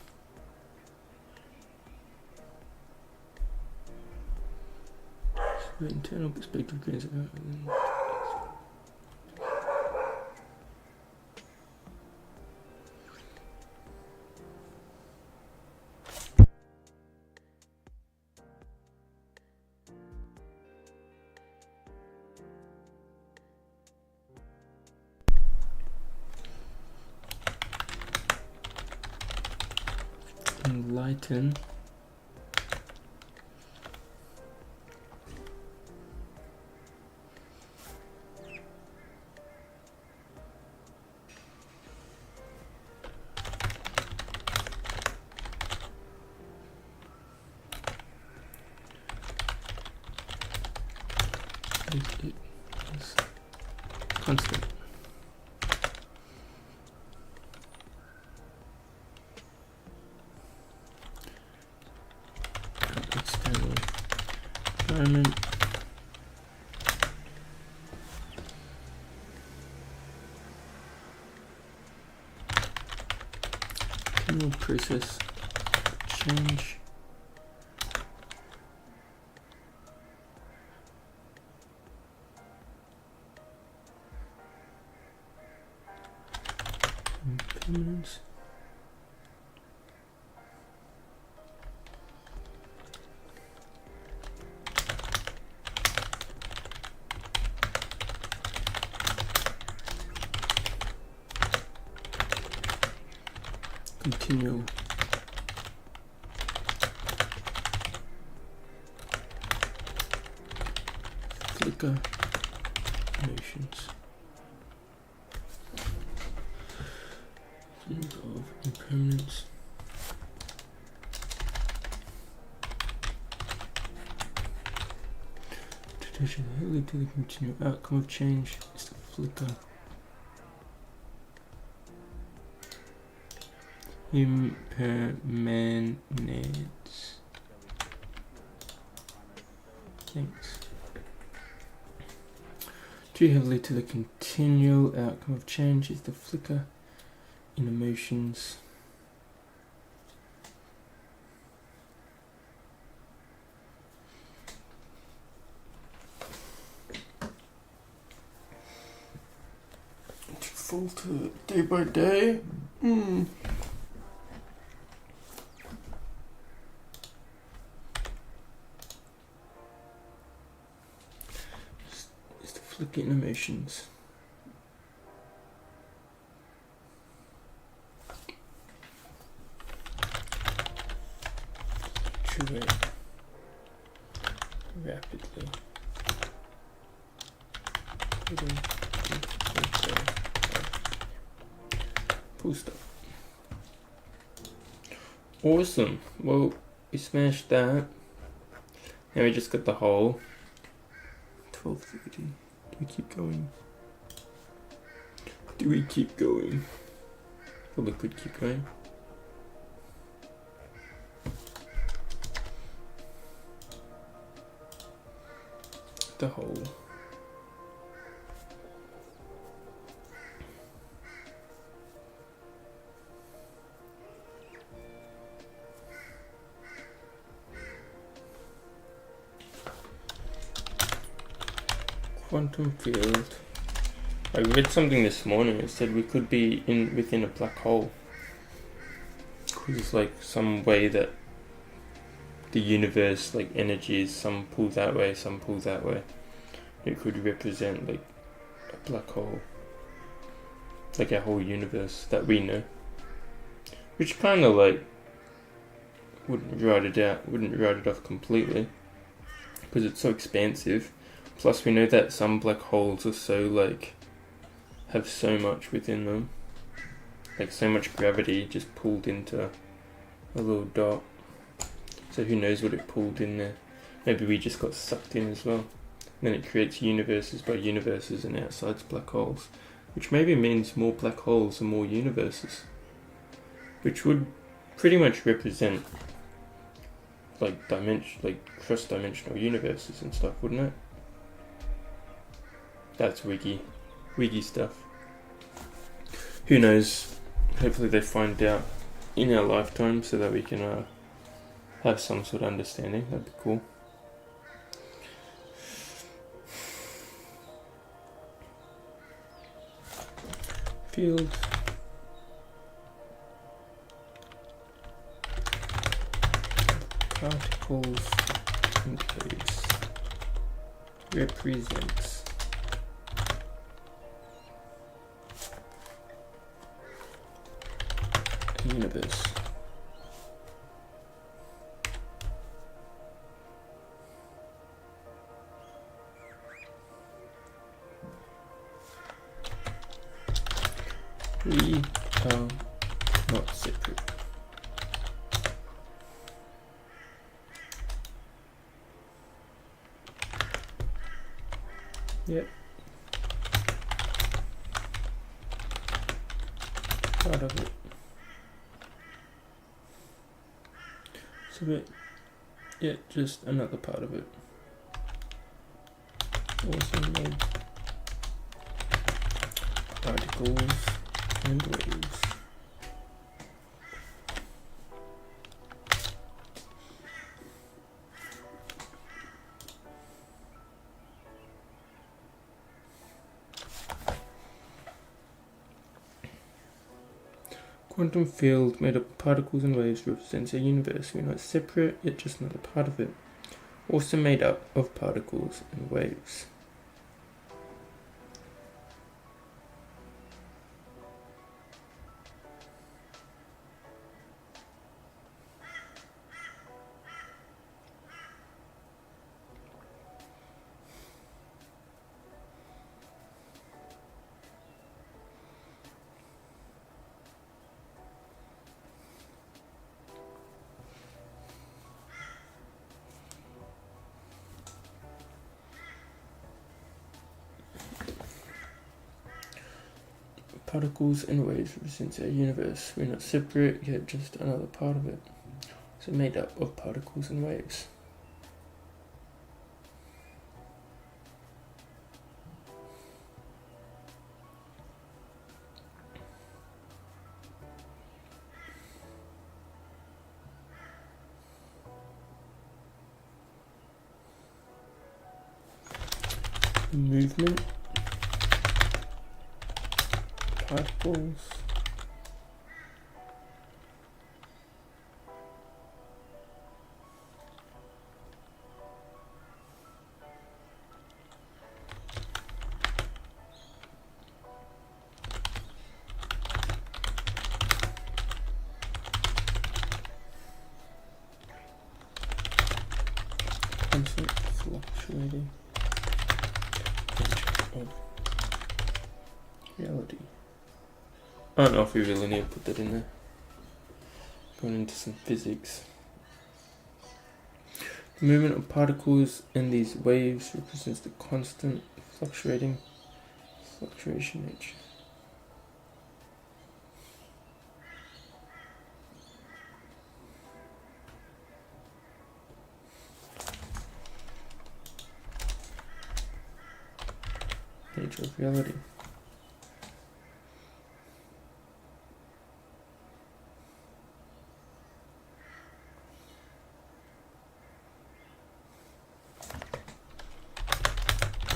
The internal perspective grants enlighten it is constant. External environment. Continual process change. Impermanence. Continual flicker emotions. Of impermanence. Tradition lead to the continual outcome of change is the flicker. Impermanence. Thanks. Too heavily to the continual outcome of change is the flicker in emotions. To falter day by day. It's the flicker in emotions. Rapidly. Full stop. Awesome. Well, we smashed that. Now we just got the whole 12:30. Do we keep going? Do we keep going? Probably could keep going. The whole. quantum field. I read something this morning. It said we could be within a black hole. Because it's like some way that the universe, like energies, some pull that way, some pull that way. It could represent like a black hole, like our whole universe that we know. Which kind of like wouldn't write it off completely, because it's so expansive. Plus we know that some black holes are so like have so much within them, like so much gravity just pulled into a little dot. So who knows what it pulled in there. Maybe we just got sucked in as well. And then it creates universes by universes and outside's black holes, which maybe means more black holes and more universes, which would pretty much represent like cross-dimensional universes and stuff, wouldn't it? That's wiggy stuff. Who knows? Hopefully they find out in our lifetime so that we can have some sort of understanding. That'd be cool. Field. Particles and waves represents a universe. We are not separate. Yep. Part of it. So but yeah, just another part of it. Also made particles and waves. Quantum field made up of particles and waves represents a universe. We're not separate, yet just another part of it. Also made up of particles and waves. Particles and waves represents our universe. We're not separate, yet just another part of it. So made up of particles and waves. Movement. Particles. Constant fluctuating nature of reality. I don't know if we really need to put that in there. Going into some physics. The movement of particles in these waves represents the constant fluctuation nature. Nature of reality.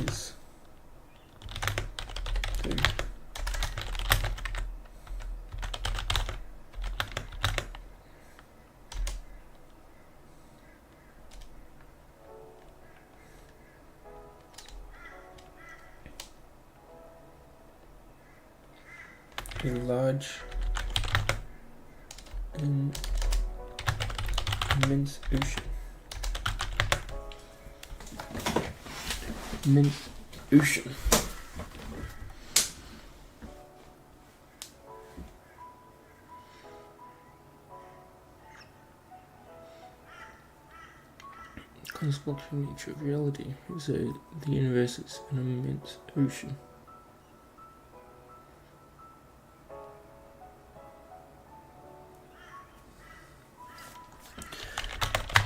Is a large and immense ocean. Immense ocean. Construction nature of reality is that the universe is an immense ocean.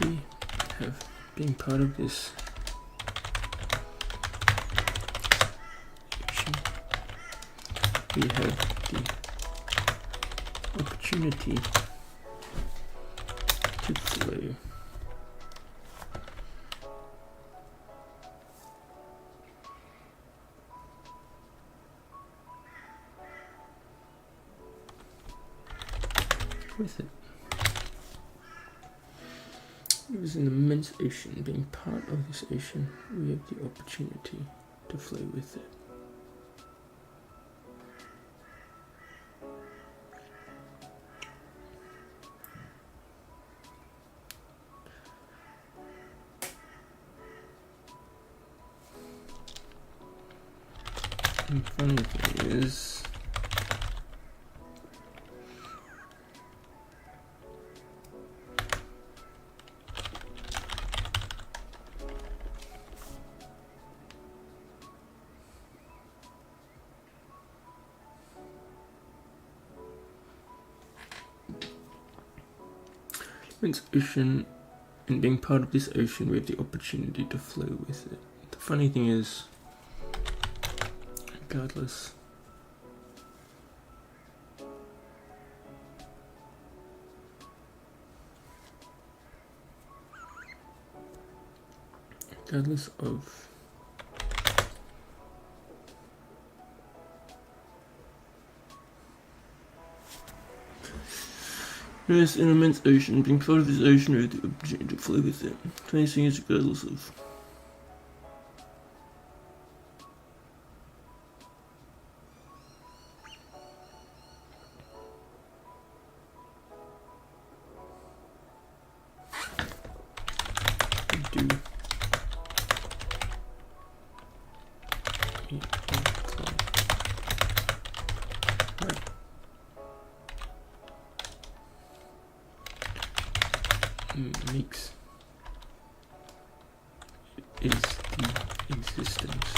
We have been part of this ocean. We have the opportunity to flow. With it. It is an immense ocean. Being part of this ocean, we have the opportunity to flow with it. And funny thing is, immense ocean, and being part of this ocean, we have the opportunity to flow with it. The funny thing is, regardless of there's an immense ocean. Being part of this ocean, we have the opportunity to flow with it. Funny thing is, regardless of makes is the existence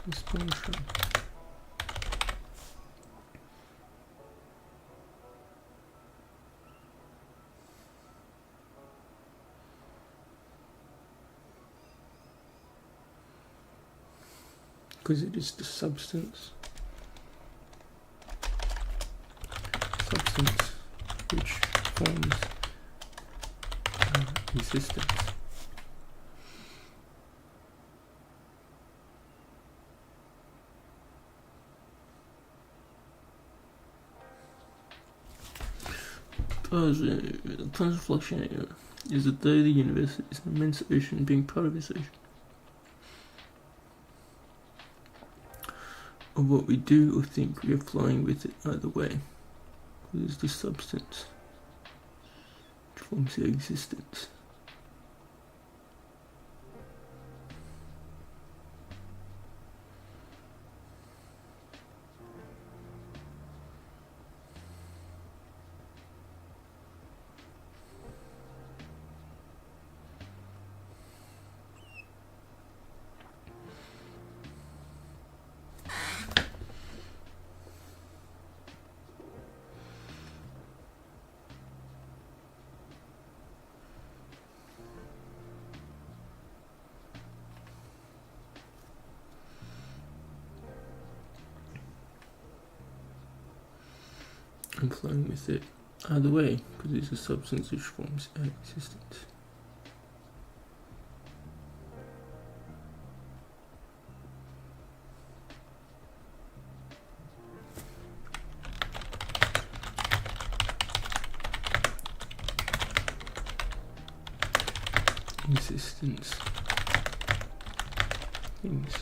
is born from. Because it is the substance which forms existence. The planet's fluctuating is that though the universe is an immense ocean, being part of this ocean, of what we do or think, we are flowing with it either way. It is the substance which forms our existence. And flowing with it either way, because it's a substance which forms our existence. Existence. Things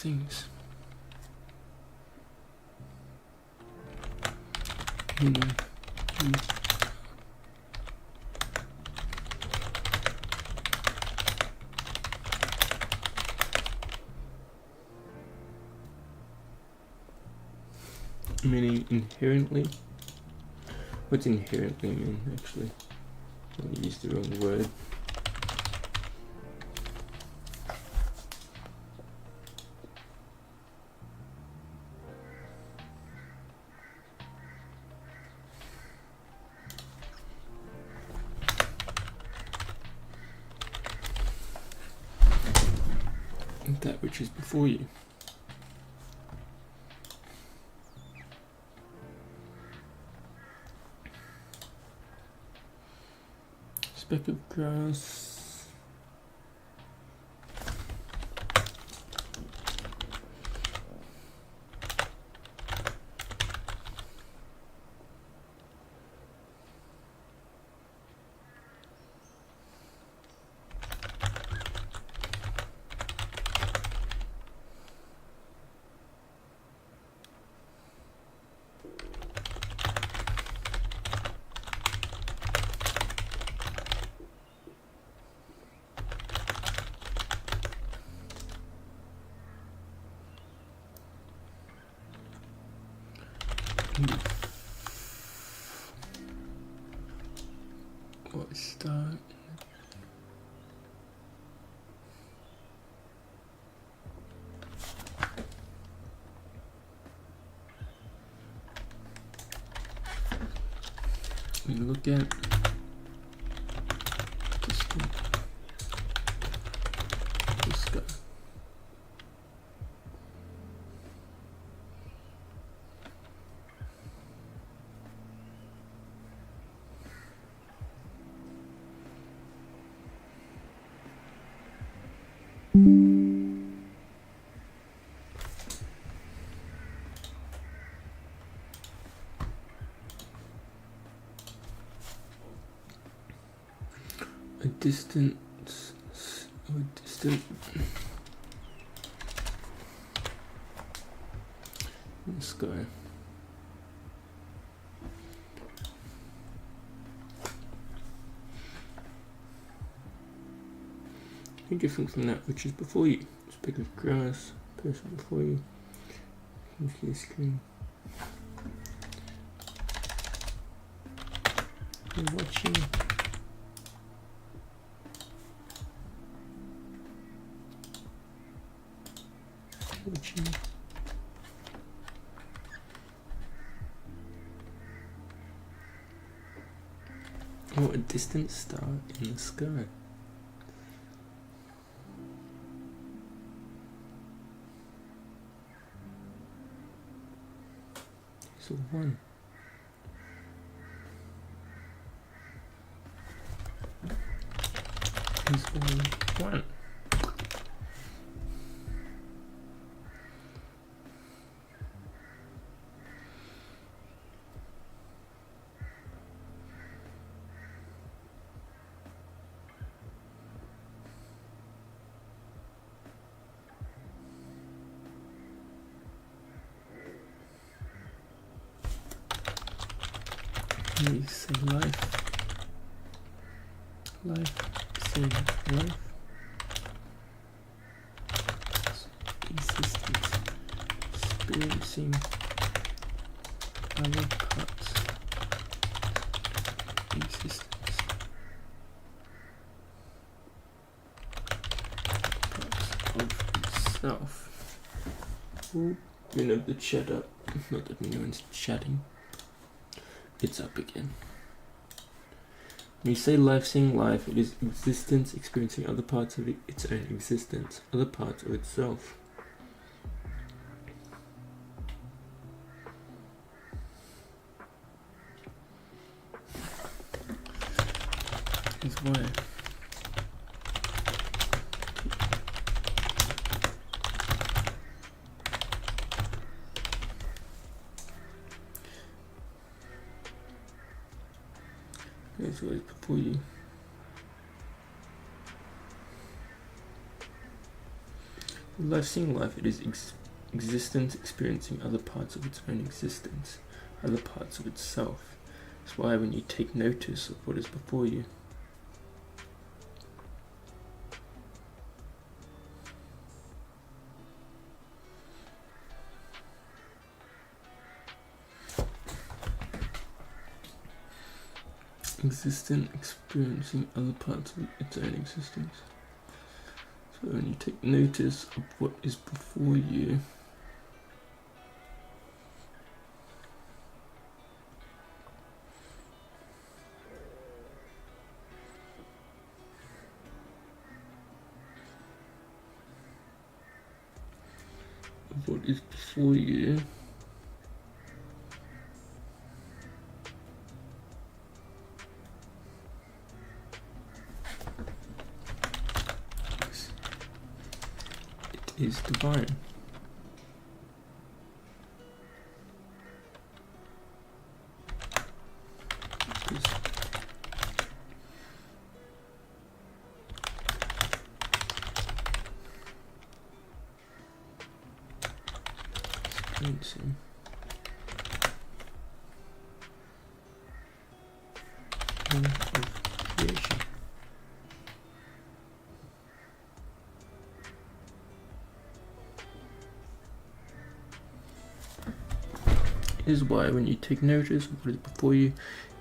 things. You know, meaning inherently. What's inherently mean, actually? I used the wrong word. That which is before you. Speck of grass. What start? We look at the sky. A distant in the sky. Any different from that which is before you. Speck of grass, person before you. You can see the screen. You're watching. Oh, a distant star in the sky. So one. Here's one. You say life, say life, existence, experiencing other parts, existence, parts of itself. Ooh, the chat up, not that anyone's chatting. It's up again. When you say life, seeing life, it is existence experiencing other parts of its own existence, other parts of itself. Here's why. Here's what is before you. Life, seeing life, it is existence experiencing other parts of its own existence, other parts of itself. That's why when you take notice of what is before you, existent experiencing other parts of its own existence. So when you take notice of what is before you, it is divine. Experiencing all of creation. Is why when you take notice of what is before you,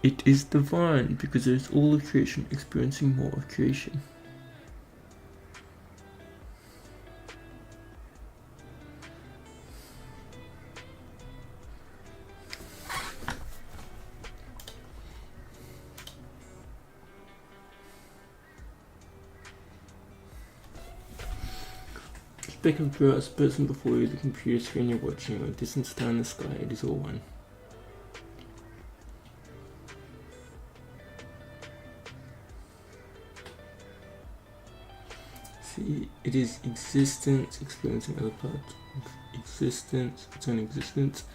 it is divine, because there is all of creation experiencing more of creation. Speck of grass, person before you, the computer screen you're watching, or a distant star in the sky, it is all one. See, it is existence experiencing other parts of existence, its own existence,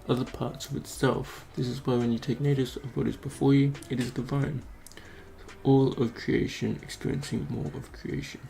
other parts of itself. This is why when you take notice of what is before you, it is divine. All of creation experiencing more of creation.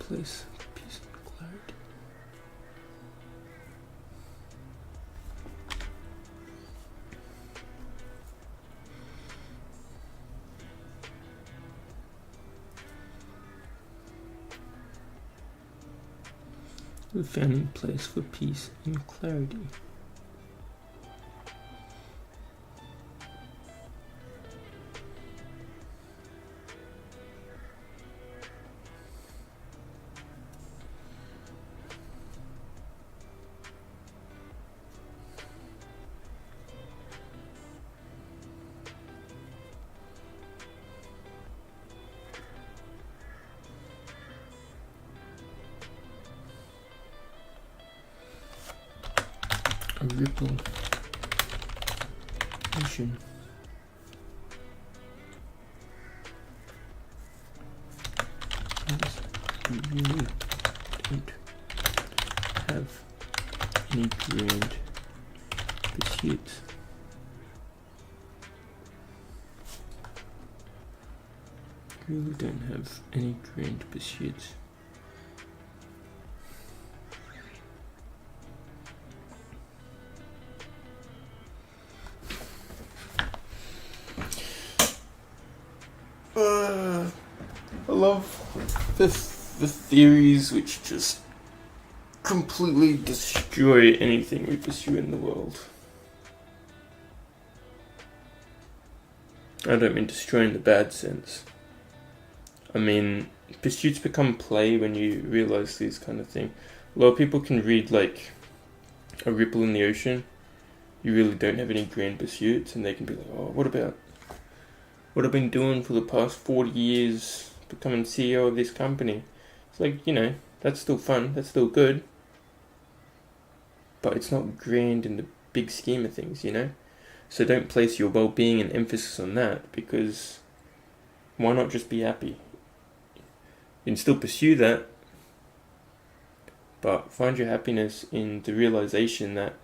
Place peace and clarity. The founding place for peace and clarity. A ripple ocean. You really don't have any grand pursuits. You really don't have any grand pursuits. I love the theories which just completely destroy anything we pursue in the world. I don't mean destroy in the bad sense. I mean, pursuits become play when you realize these kind of things. A lot of people can read like a ripple in the ocean. You really don't have any grand pursuits, and they can be like, oh, what about what I've been doing for the past 40 years, becoming CEO of this company? It's like, that's still fun, that's still good, but it's not grand in the big scheme of things, So don't place your well-being and emphasis on that, because why not just be happy? You can still pursue that, but find your happiness in the realization that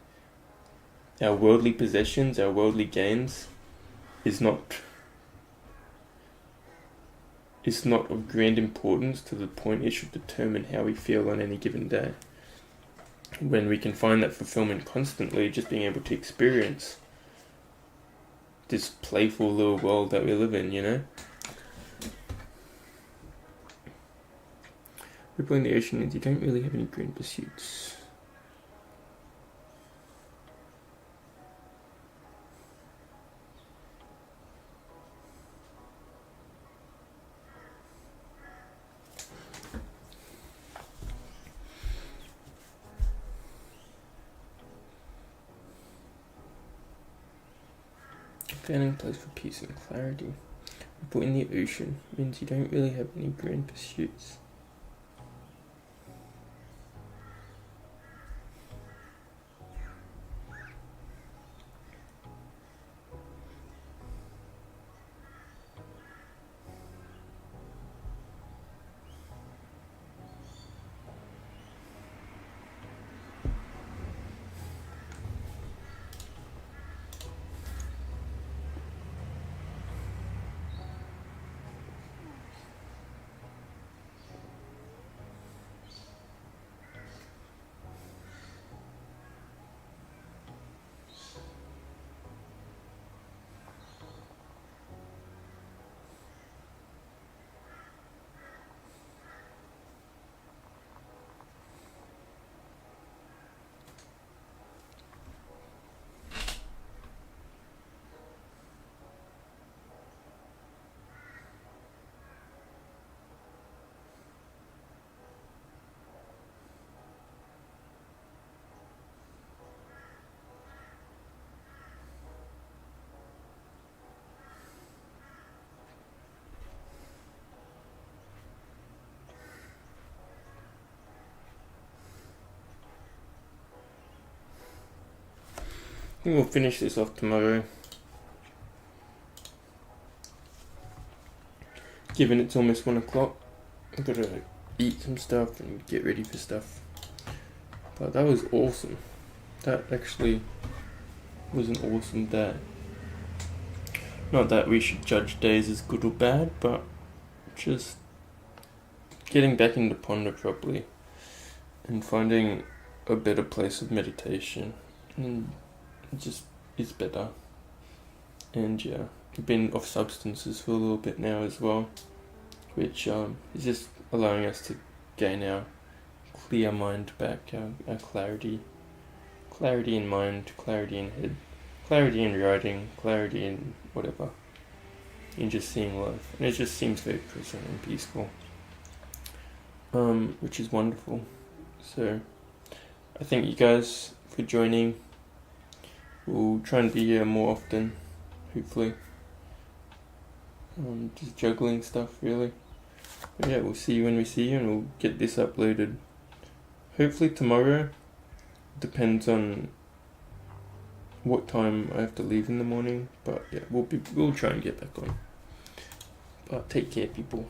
our worldly possessions, our worldly gains, is not of grand importance to the point it should determine how we feel on any given day. When we can find that fulfillment constantly, just being able to experience this playful little world that we live in, Ripple in the ocean means you don't really have any grand pursuits. Finding a place for peace and clarity. Ripple in the ocean means you don't really have any grand pursuits. I think we'll finish this off tomorrow. Given it's almost 1 o'clock, I've got to eat some stuff and get ready for stuff. But that was awesome. That actually was an awesome day. Not that we should judge days as good or bad, but just getting back into ponder properly and finding a better place of meditation, and it just is better. And yeah, I've been off substances for a little bit now as well, which is just allowing us to gain our clear mind back, our clarity in mind, clarity in head, clarity in writing, clarity in whatever, in just seeing life. And it just seems very present and peaceful, which is wonderful. So I thank you guys for joining. We'll try and be here more often, hopefully. Just juggling stuff, really. But yeah, we'll see you when we see you, and we'll get this uploaded hopefully tomorrow. Depends on what time I have to leave in the morning, but yeah, we'll try and get back on. But take care, people.